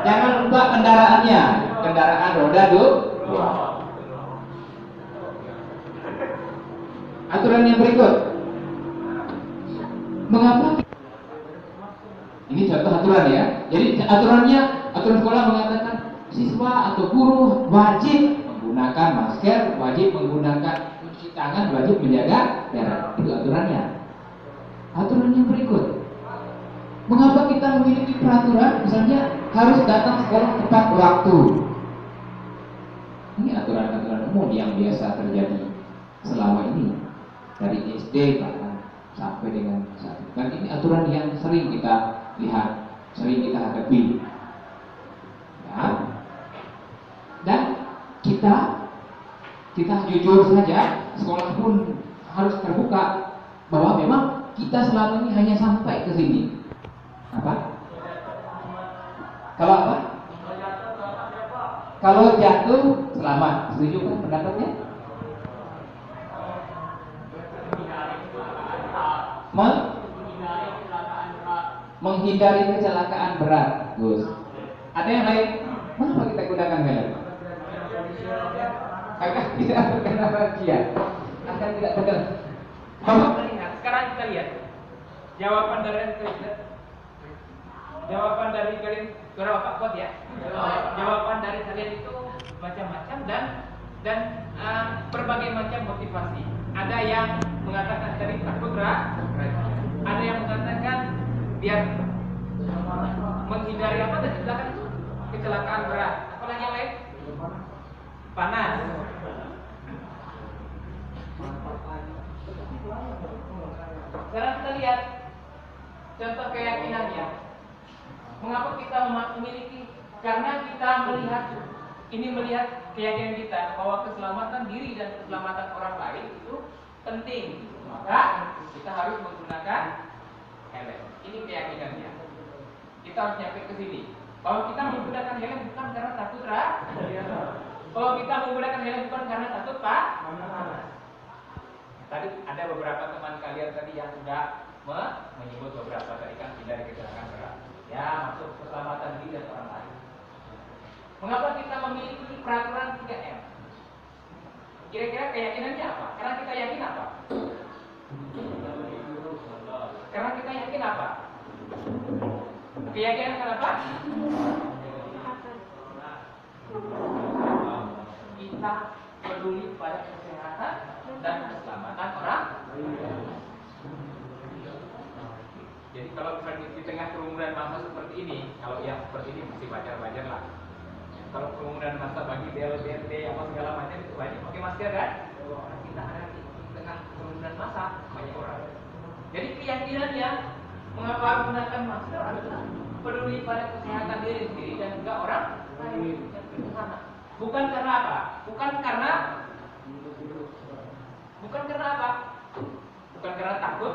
Jangan lupa kendaraannya, kendaraan roda 2. Aturan yang berikut. Mengapa? Ini contoh aturan ya. Jadi aturan sekolah mengatakan siswa atau guru wajib menggunakan masker, wajib menggunakan cuci tangan, wajib menjaga jarak. Itu aturannya. Aturan yang berikut. Mengapa kita memiliki peraturan? Misalnya harus datang sekolah tepat waktu. Ini aturan-aturan umum yang biasa terjadi selama ini dari SD bahkan sampai dengan saat ini. Dan ini aturan yang sering kita lihat, sering kita hadapi. Ya. Dan kita jujur saja, sekolah pun harus terbuka bahwa memang kita selama ini hanya sampai ke sini. Apa? Kalau apa? Kalau jatuh selamat. Setuju kan pendapatnya? Menghindari kecelakaan berat, Gus. Ada yang lain? Mengapa kita gunakan helm? Agar tidak terkena razia, agar tidak terkena. Bapak melihat, sekarang kita lihat jawaban dari kalian, suara Bapak kuat ya. Jawaban dari kalian itu macam-macam dan berbagai macam motivasi. Ada yang mengatakan tadi takut razia, ada yang mengatakan biar menghindari apa tadi belakang itu kecelakaan berat. Apalagi yang lain? Panas. Sekarang kita lihat contoh keyakinannya. Mengapa kita memiliki? Karena kita melihat keyakinan kita bahwa keselamatan diri dan keselamatan orang lain itu penting. Maka kita harus menggunakan helm. Ini keyakinannya. Kita harus nyampe ke sini. Bahwa kita menggunakan helm bukan karena takut Bahwa kita menggunakan helm bukan karena takut Pak. Tadi ada beberapa teman kalian tadi yang sudah menyebut beberapa tadi kan dari kecelakaan berat. Ya, masuk keselamatan diri dan orang lain. Mengapa kita memiliki peraturan 3M? Kira-kira keyakinannya apa? Karena kita yakin apa? Karena kita yakin apa? Keyakinan kenapa? Kita peduli pada kesehatan dan keselamatan orang. Jadi kalau misalnya di tengah kerumunan massa seperti ini, kalau yang seperti ini masih wajar-wajar lah. Kalau kerumunan massa bagi BLBT apa segala macam itu wajib pakai masker kan? Karena kita ada di tengah kerumunan massa banyak orang. Jadi keyakinannya mengapa menggunakan masker adalah peduli pada kesehatan diri sendiri dan juga orang lain. Bukan karena apa? Bukan karena apa? Bukan karena takut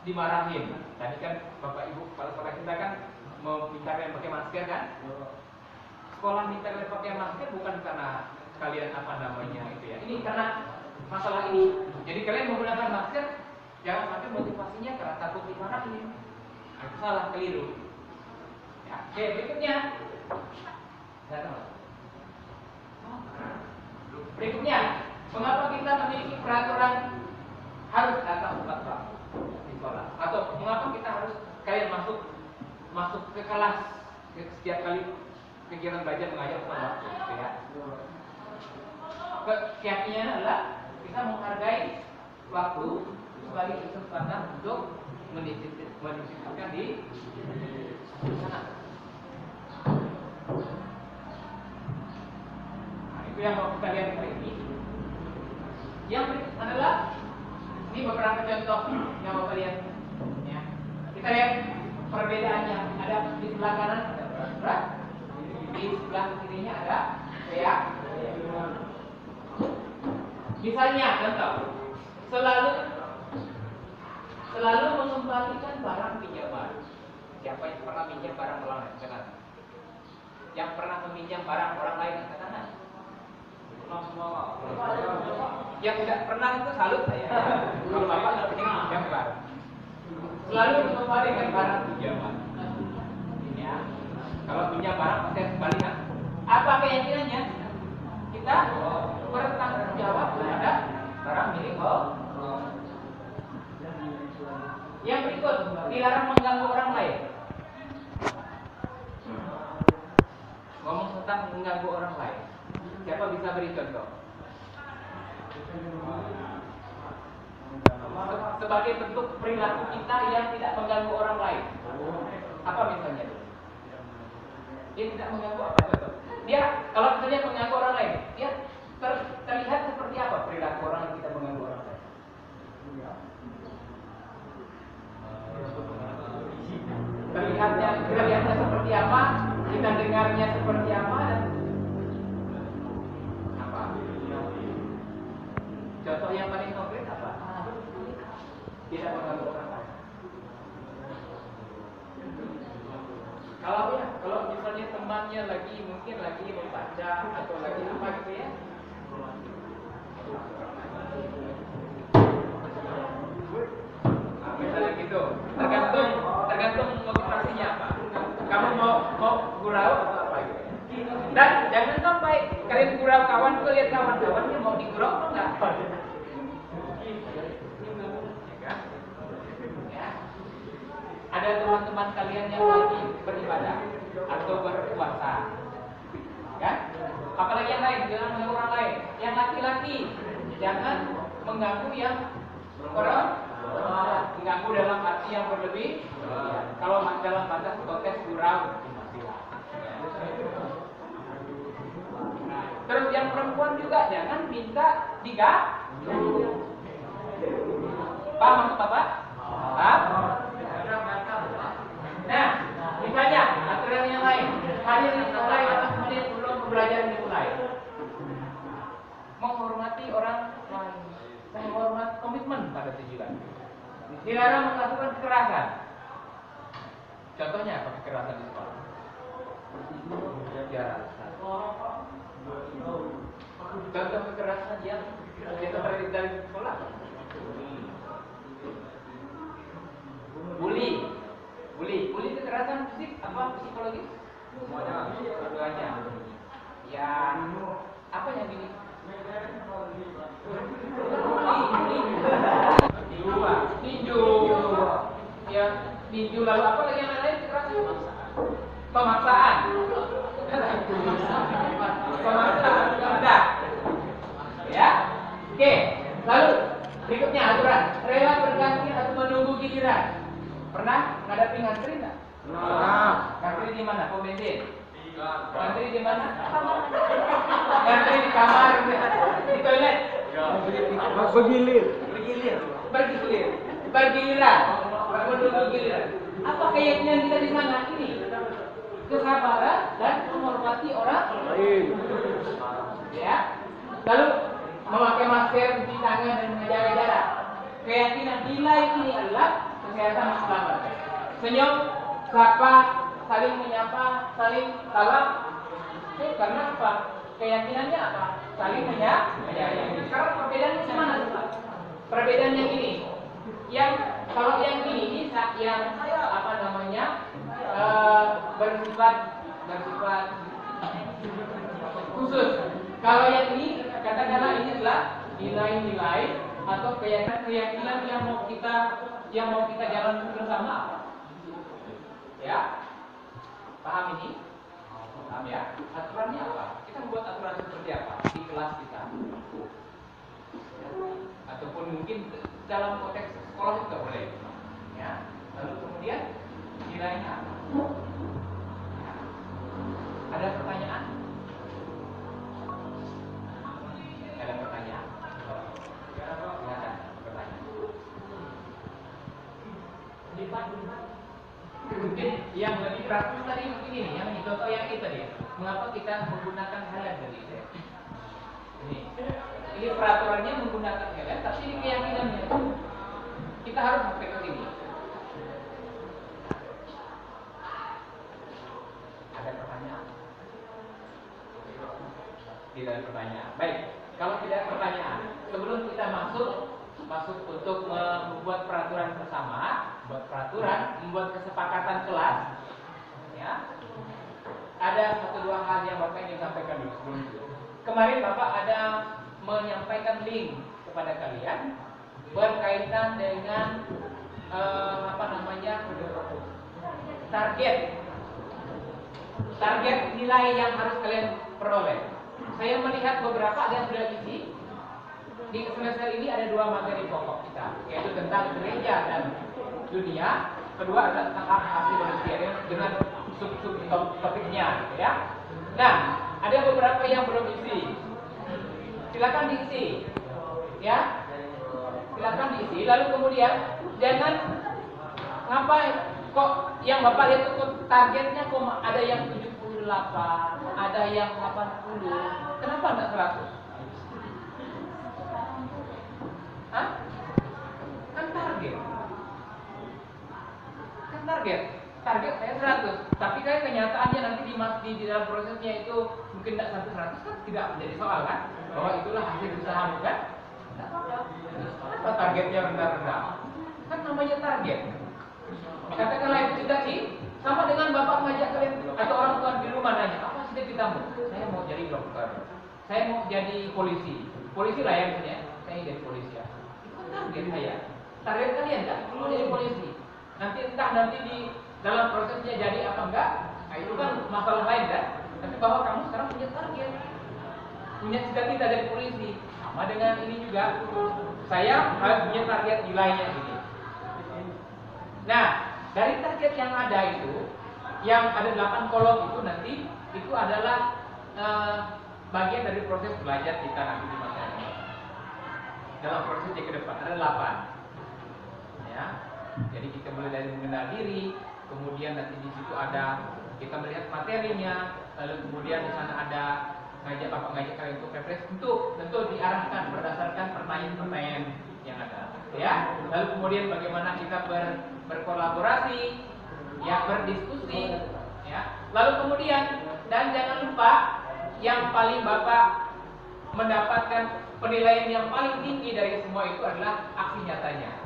dimarahin. Tadi kan Bapak Ibu kepala sekolah kita kan meminta kalian pakai masker kan? Sekolah minta kalian pakai masker bukan karena kalian apa namanya itu ya. Ini karena masalah ini. Jadi kalian menggunakan masker jangan sampai motivasinya karena takut dimarahin. Itu salah, keliru. Ya, oke, berikutnya. Berikutnya, mengapa kita memiliki peraturan harus datang tepat waktu di sekolah? Atau mengapa kita harus kalian masuk ke kelas setiap kali kegiatan belajar mengajar tepat waktu? Gitu ya. Keyakinannya adalah kita menghargai waktu sebagai kesempatan untuk mendisiplinkan di sana. Nah, itu yang mau kita lihat hari ini. Yang berikut adalah ini beberapa contoh yang mau kita lihat. Ya. Kita lihat perbedaannya. Ada di sebelah kanan ada berat, di sebelah kirinya ada beak. Misalnya contoh, selalu mengembalikan barang pinjaman. Siapa yang pernah pinjam barang orang lain? Angkat tangan. Yang pernah meminjam barang orang lain? Angkat tangan. Yang tidak pernah itu salut saya. Kalau bapak nggak pinjam barang, selalu mengembalikan barang pinjaman. Ya. Kalau pinjam barang pasti harus kembalikan. Apa keyakinannya? Kita bertanggung jawab terhadap barang milik Allah. Yang berikut, dilarang mengganggu orang lain. Ngomong tentang mengganggu orang lain. Siapa bisa beri contoh? Sebagai bentuk perilaku kita yang tidak mengganggu orang lain. Apa misalnya? Dia tidak mengganggu apa contoh? Dia kalau misalnya mengganggu orang lain, dia terlihat seperti apa perilaku orang yang kita mengganggu orang lain? Terlihatnya seperti apa, kita dengarnya seperti apa, dan apa? Contoh yang paling konkret apa? Tidak mengganggu orang lain. Kalau misalnya temannya mungkin lagi membaca atau lagi apa gitu ya. Nah, misalnya gitu, tergantung motivasinya apa. Kamu mau gurau atau apa gitu. Dan jangan sampai kalian gurau kawan tuh lihat kawan-kawannya mau digurau atau enggak. Ya. Ada teman-teman kalian yang lagi beribadah atau berpuasa, kan? Apalagi yang lain, jangan mengganggu orang lain. Yang laki-laki jangan mengganggu yang orang mengganggu dalam arti yang berlebih. Kalau dalam batas konteks gurau. Terus yang perempuan juga jangan minta diganggu. Paham maksud Bapak? Paham? Nah, misalnya aturan yang lain, hadir di sekolah 15 menit sebelum pembelajaran dimulai. Menghormati orang lain, menghormati komitmen pada tujuan. Dilarang melakukan kekerasan. Contohnya apa kekerasan di sekolah? Contoh kekerasan yang kita terjadi dari sekolah. Bully kekerasan fisik apa psikologis? Semuanya, keduanya. Ya, apa yang ini? Tinju. Ya, tinju lalu apa lagi yang lain? Pemaksaan. Pemaksaan. Ada. Ya. Oke. Lalu berikutnya aturan. Rela berganti atau menunggu giliran. Pernah menghadapi ngantri enggak? Ngantri di mana? Pom bensin. Ngantri di mana? Ngantri di kamar, di toilet. Bergiliran. Menunggu giliran. Apa keyakinan kita di sana? Ini kesabaran dan menghormati orang lain. Ya. Lalu memakai masker, cuci tangan dan menjaga jarak. Keyakinan nilai ini adalah kesehatan dan selamat. Senyum, sapa, saling menyapa, saling salam. Karena apa? Keyakinannya apa? Saling menyayangi. Sekarang perbedaannya mana? Perbedaan yang ini. Yang kalau yang ini yang apa namanya bersifat khusus. Kalau yang ini katakanlah ini adalah nilai-nilai atau keyakinan yang mau kita jalankan bersama. Ya, paham ini? Paham ya? Aturannya apa? Kita membuat aturan seperti apa di kelas kita? Ataupun mungkin dalam konteks sekolah juga boleh. Ya. Lalu kemudian nilainya apa? Ya. Ada pertanyaan? Ada pertanyaan? Silakan bertanya. Mungkin yang lebih praktis tadi mungkin ini, yang contoh yang itu tadi. Mengapa kita menggunakan helm tadi? Ini peraturannya menggunakan helm, tapi ini keyakinannya. Kita harus sampai ke sini. Ada pertanyaan? Tidak ada pertanyaan. Baik, kalau tidak ada pertanyaan, sebelum kita masuk untuk membuat peraturan bersama, membuat kesepakatan kelas, ya. Ada satu dua hal yang Bapak ingin sampaikan dulu sebelum itu. Kemarin Bapak ada menyampaikan link kepada kalian berkaitan dengan target nilai yang harus kalian peroleh. Saya melihat beberapa ada yang sudah isi. Di semester ini ada 2 materi pokok kita, yaitu tentang gereja dan dunia. Kedua adalah tentang hak asasi manusia dengan sub-topiknya, ya. Nah, ada beberapa yang belum isi. Silakan diisi, ya. Silakan diisi. Lalu kemudian jangan ngapain kok yang Bapak lihat itu targetnya kok ada yang 78, ada yang 80. Kenapa enggak 100? Hah? Kan target saya 100, tapi kayak kenyataannya nanti di dalam prosesnya itu mungkin tidak sampai 100 kan tidak menjadi soal kan, bahwa itulah hasil usaha bukan? Kenapa targetnya rendah-rendah? Kan namanya target. Katakanlah itu tadi sama dengan Bapak ngajak kalian atau orang tua di rumah nanya, apa cita-citamu? Saya mau jadi dokter, saya mau jadi polisi lah ya misalnya, saya jadi polisi ya. Target saya, target kalian kan mau jadi polisi. Nanti di dalam prosesnya jadi apa enggak, nah itu kan masalah lain kan. Tapi bahwa kamu sekarang punya target, punya cita-cita jadi polisi. Sama dengan ini juga, saya harus punya target nilainya ini. Nah, dari target yang ada itu, yang ada 8 kolom itu nanti itu adalah bagian dari proses belajar kita nanti di masa ini. Dalam prosesnya ke depan ada 8, ya. Jadi kita mulai dari mengenal diri, kemudian nanti di situ ada kita melihat materinya, lalu kemudian di sana ada ngajak kalian untuk refresh, tentu diarahkan berdasarkan pertanyaan-pertanyaan yang ada, ya. Lalu kemudian bagaimana kita berkolaborasi, ya, berdiskusi, ya. Lalu kemudian dan jangan lupa yang paling Bapak mendapatkan penilaian yang paling tinggi dari semua itu adalah aksi nyatanya.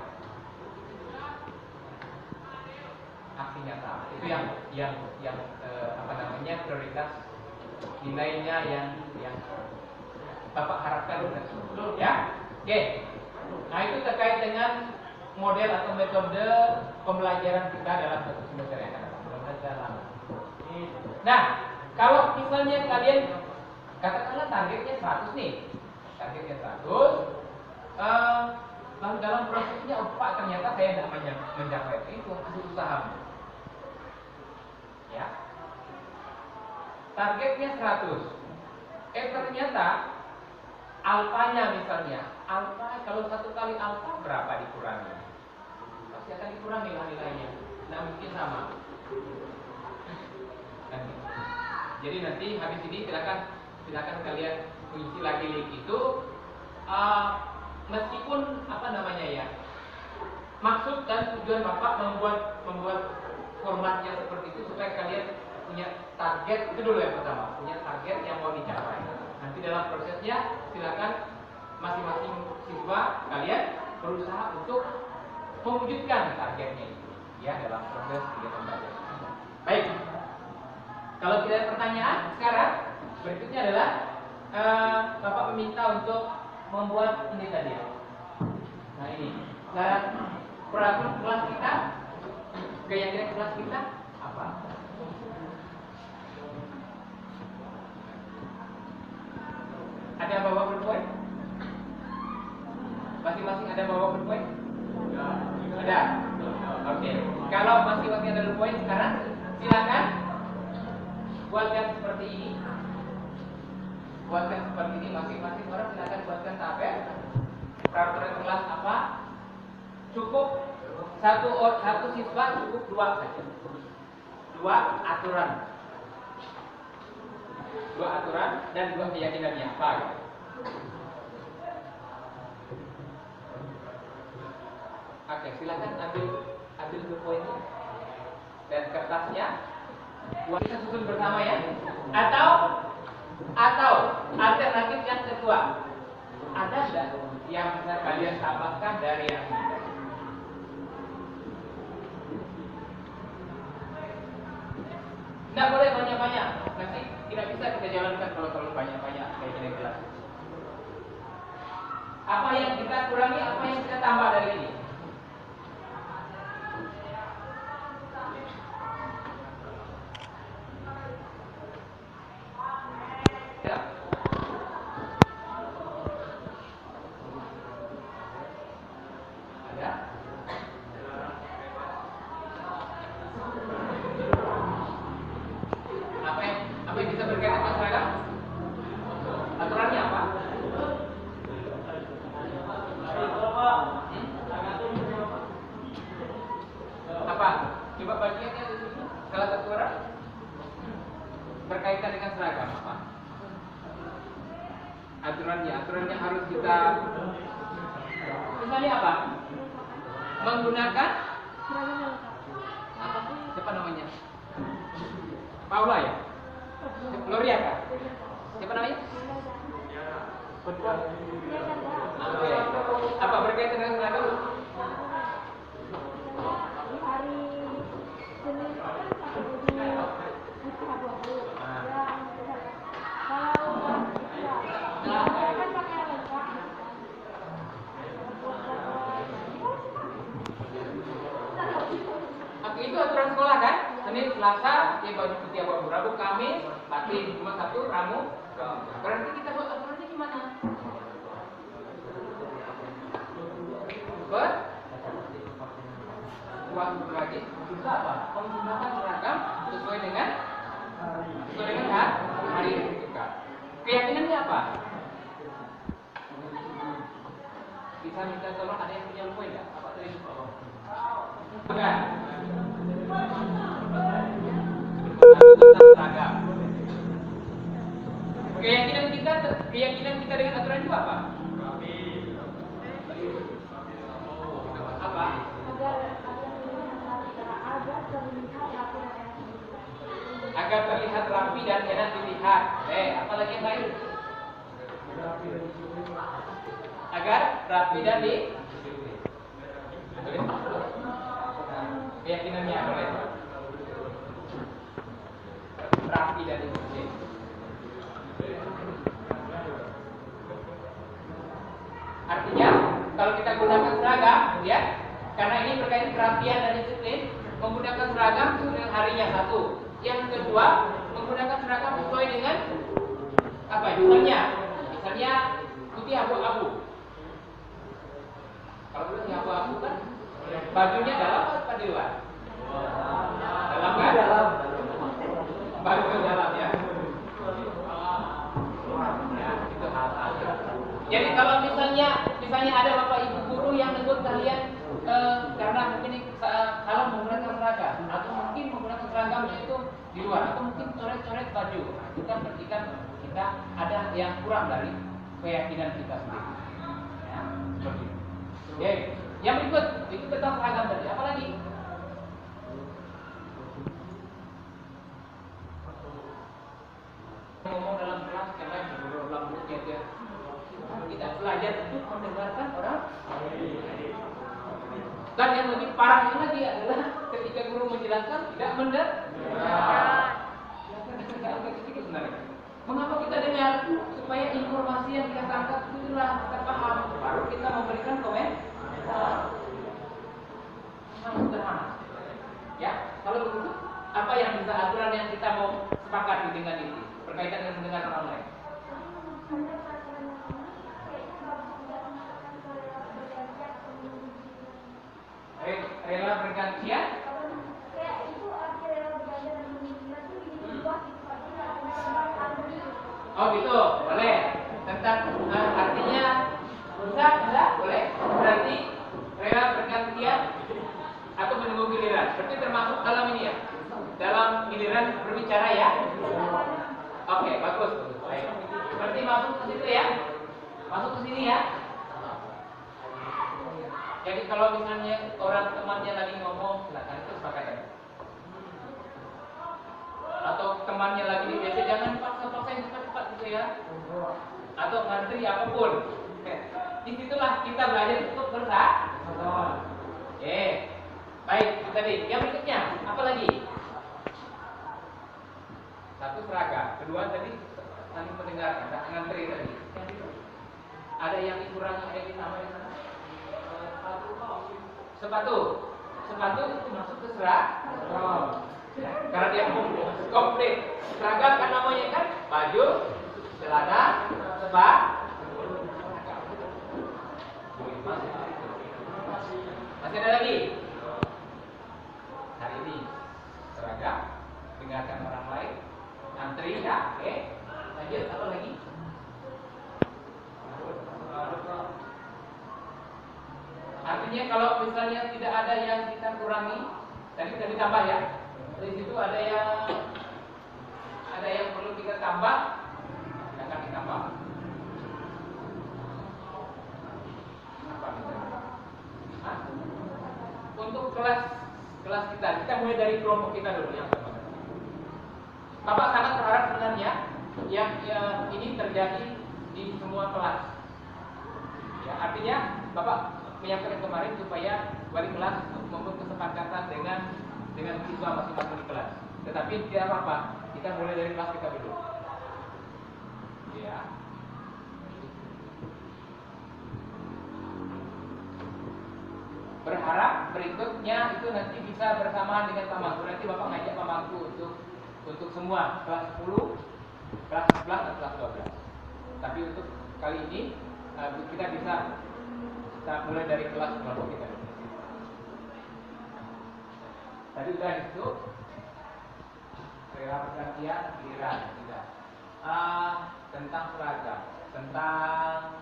Aksi nyata itu yang prioritas nilainya yang Bapak harapkan, ya. Oke. Nah, itu terkait dengan model atau metode pembelajaran kita dalam satu semester yang akan datang. Nah, kalau misalnya kalian katakanlah targetnya 100 nih, targetnya 100, lalu dalam prosesnya Pak ternyata saya tidak mencapai itu, hasil usaha. Ya, targetnya 100. Ternyata alfanya misalnya, alfa kalau 1 kali alfa berapa dikurangi? Pasti akan dikurangi lah nilainya. Nah, mungkin sama. Jadi nanti habis ini silakan kalian mengisi lagi link itu. Meskipun apa namanya ya, maksud dan tujuan Bapak membuat formatnya seperti itu supaya kalian punya target itu dulu yang pertama, punya target yang mau dicapai. Nanti dalam prosesnya silakan masing-masing siswa kalian berusaha untuk mewujudkan targetnya itu, ya, dalam proses kegiatan belajar. Baik, kalau tidak ada pertanyaan sekarang berikutnya adalah Bapak meminta untuk membuat ini tadi ya. Nah ini, peraturan kelas kita, keyakinan kelas kita apa? Ada yang bawa berpoin? Masing-masing ada bawa berpoin? Ada. Oke. Kalau masing-masing ada berpoin sekarang, silakan buatkan seperti ini. Buatkan seperti ini, masing-masing orang silakan buatkan tabel peraturan kelas apa. Cukup satu siswa cukup 2 saja. 2 aturan. 2 aturan dan 2 keyakinannya apa gitu. Oke, silakan ambil poinnya dan kertasnya. Kita susun bersama ya. Atau alternatif yang kedua, ada enggak yang bisa kalian tambahkan dari yang ini? Tidak boleh banyak-banyak, nanti tidak bisa kita jalankan kalau terlalu banyak-banyak kayak gini kelas. Apa yang kita kurangi, apa yang kita tambah dari ini? Ya. Ada? Apa yang bisa berkaitan dengan seragam? Aturannya apa? Apa? Coba bagiannya di sini. Salah satu orang berkaitan dengan seragam apa? Aturannya harus kita. Misalnya apa? Menggunakan apa? Siapa namanya? Paula ya? Gloria kah? Siapa namanya? Oke. Apa berkaitan dengan seragam? Oke, itu aturan sekolah kan? Senin, Selasa, dia baju putih abu-abu, Rabu, Kamis, batin, cuma Sabtu, Rabu. Berarti kita buat aturannya gimana? Wajib kita apa? Menggunakan seragam sesuai dengan hari yang ditentukan. Keyakinannya apa? Bisa minta tolong, ada yang punya poin nggak? Apa tadi? Enggak. Seragam. Keyakinan kita dengan aturan juga apa? Apa? Agar terlihat rapi dan enak dilihat. Apalagi yang lain? Agar rapi dan keyakinannya boleh. Rapi dan disiplin. kalau kita gunakan seragam, ya, karena ini berkaitan perhatian dan disiplin, menggunakan seragam dengan harinya satu. Yang kedua, menggunakan seragam sesuai dengan apa? Misalnya putih abu-abu. Kalau putih abu-abu kan bajunya dalam atau di luar? Dalam kan? Baju dalam ya. Ya, itu hal-hal. Jadi kalau misalnya ada bapak ibu guru yang menegur kalian karena mungkin salah menggunakan seragam atau mungkin menggunakan seragamnya itu di luar atau mungkin coret-coret baju, itu kan berarti kan kita ada yang kurang dari keyakinan kita sendiri. Ya, seperti itu. Oke, yang berikut itu tentang seragam tadi. Apa lagi? Ngomong dalam kelas karena berulang rambutnya dia. Kita belajar untuk mendengarkan orang. Dan yang lebih parahnya lagi adalah ketika guru menjelaskan tidak mendengarkan. Mengapa kita dengar? Supaya informasi yang kita tangkap itu jelas, kita paham, baru kita memberikan komentar. Sederhana. Ya, kalau begitu, apa yang bisa aturan yang kita mau sepakati dengan ini berkaitan dengan mendengar orang lain? Rela bergantian? Oh gitu, boleh. Tentang artinya bisa, boleh. Berarti rela bergantian atau menunggu giliran. Berarti termasuk dalam ini ya, dalam giliran berbicara ya. Oke, bagus. Baik. Berarti masuk ke situ ya, masuk ke sini ya. Jadi kalau misalnya orang temannya lagi ngomong, silakan itu sepakatnya. Atau temannya lagi di WC, jangan paksa-paksain cepat-cepat gitu ya. Atau ngantri apapun. Disitulah kita belajar untuk bersama. Oke, baik itu tadi. Yang berikutnya apa lagi? Satu seragam, kedua tadi saling mendengarkan, ngantri tadi. Ada yang dikurangi, ada yang ditambah di sana. Sepatu itu masuk ke seragam. Karena dia komplit. Seragam kan namanya kan baju, celana, sepatu. Masih ada lagi? Hari ini seragam, dengarkan orang lain, antri ya, oke. Lanjut, apa lagi? Artinya kalau misalnya tidak ada yang kita kurangi, tadi kita ditambah ya. Di situ ada yang perlu kita tambah, silakan ditambah. Apa misalnya? Untuk kelas kita mulai dari kelompok kita dulu yang pertama. Bapak sangat berharap sebenarnya yang ini terjadi di semua kelas. Ya, artinya Bapak menyampaikan kemarin supaya wali kelas membuat kesepakatan dengan siswa masing-masing di kelas. Tetapi tidak apa-apa, kita mulai dari kelas kita dulu. Ya. Berharap berikutnya itu nanti bisa bersamaan dengan pamangku. Nanti Bapak ngajak pamangku untuk semua kelas 10, kelas 11 dan kelas 12. Tapi untuk kali ini kita bisa mulai dari kelas kelompok kita. Tadi udah itu rela pergantian giliran tidak. Tentang seragam, tentang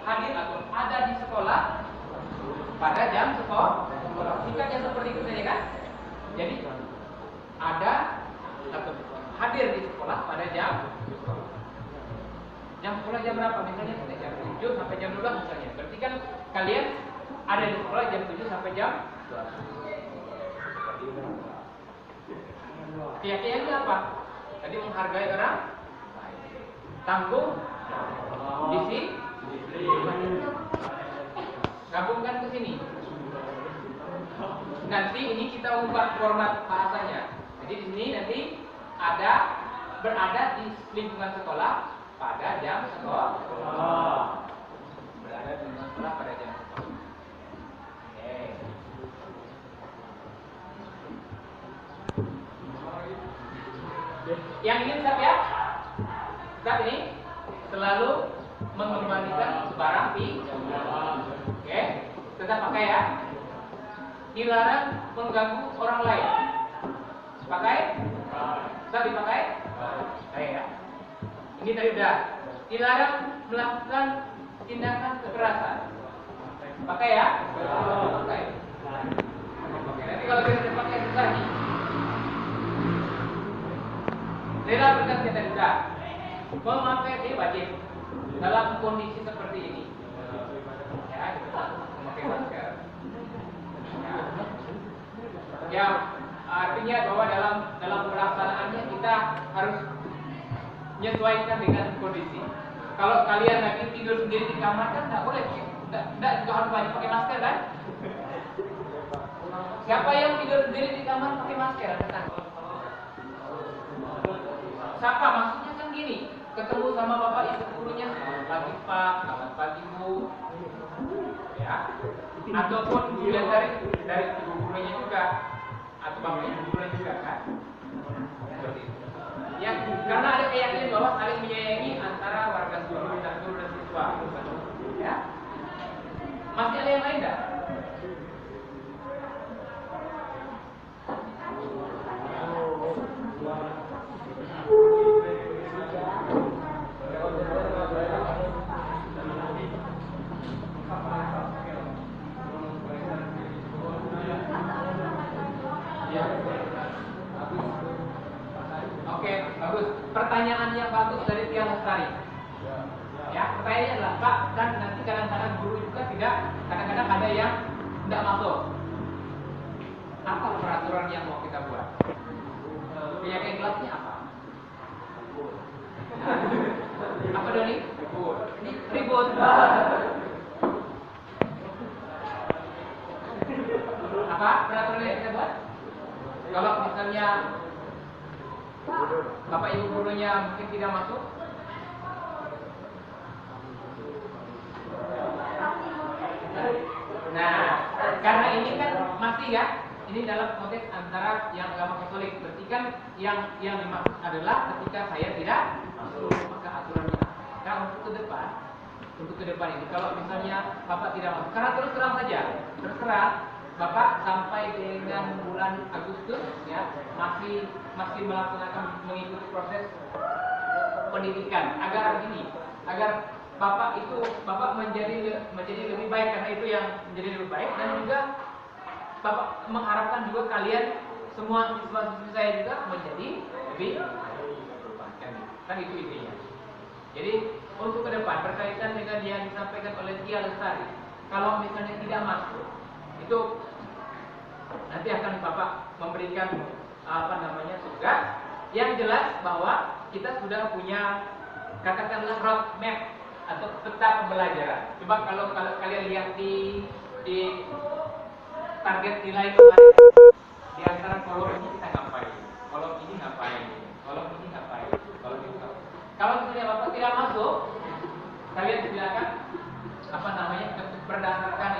hadir atau ada di sekolah pada jam sekolah. Singkatnya seperti itu saja kan? Jadi ada atau hadir di sekolah pada jam sekolah jam berapa? Misalnya jam 7 sampai jam 12 misalnya. Berarti kan kalian ada di sekolah jam 7 sampai jam 12. Keyakinannya apa? Tadi menghargai orang, tanggung, disiplin. Gabungkan ke sini. Nanti ini kita ubah format bahasanya. Jadi di sini nanti berada di lingkungan sekolah pada jam sekolah. ada di lingkungan sekolah pada jam sekolah. Oke. Yang ini siap ya? Siap ini? Selalu mengembalikan barang di oke, tetap pakai ya. Dilarang mengganggu orang lain. Pakai? Tetap dipakai? Pakai ya. Ini tadi udah. Dilarang melakukan tindakan kekerasan. Pakai ya? Pakai. Oke, nanti kalau kita pakai lagi. Rela berkat kita juga. Memakai dia wajib dalam kondisi seperti ini. Ya, memakai masker. Ya, artinya bahwa dalam pelaksanaannya kita harus menyesuaikan dengan kondisi. Kalau kalian lagi tidur sendiri di kamar kan nggak boleh, nggak juga harus wajib pakai masker kan? Siapa yang tidur sendiri di kamar pakai masker? Siapa? Maksudnya kan gini, ketemu sama bapak ibu gurunya, selamat pagi pak, selamat pagi bu, ya. Ataupun dilihat dari ibu gurunya juga, atau bapak ibu gurunya juga kan? Seperti itu. Ya, karena ada keyakinan bahwa saling menyayangi antara warga guru dan siswa. Ya. Masih ada yang lain enggak? Oke, bagus. Pertanyaan yang bagus dari Tia Lestari. Ya, pertanyaannya adalah Pak, kan nanti kadang-kadang guru juga kadang-kadang ada yang tidak masuk. Apa peraturan yang mau kita buat? Keyakinan kelasnya apa? Apa Doni? Ini ribut. Apa peraturan yang kita buat? Kalau misalnya bapak ibu gurunya mungkin tidak masuk, nah karena ini kan masih ya, ini dalam konteks antara yang agama Katolik, berarti kan yang dimaksud adalah ketika saya tidak masuk, maka aturannya. Nah untuk ke depan ini kalau misalnya bapak tidak masuk, karena terus terang saja, terserah bapak sampai dengan bulan Agustus ya masih melaksanakan mengikuti proses pendidikan agar bapak menjadi lebih baik, karena itu yang menjadi lebih baik, dan juga bapak mengharapkan juga kalian semua siswa-siswi saya juga menjadi lebih kan itu intinya. Jadi untuk ke depan berkaitan dengan yang disampaikan oleh Tia Lestari, kalau misalnya tidak masuk itu nanti akan bapak memberikan tugas yang jelas bahwa kita sudah punya katakanlah roadmap atau peta pembelajaran. Coba kalau kalian lihat di target nilai kemarin, di antara kolom ini kita ngapain, kolom ini ngapain, kolom ini ngapain, kolom ini ngapain. Kalau misalnya bapak tidak masuk, kalian silakan berdasarkan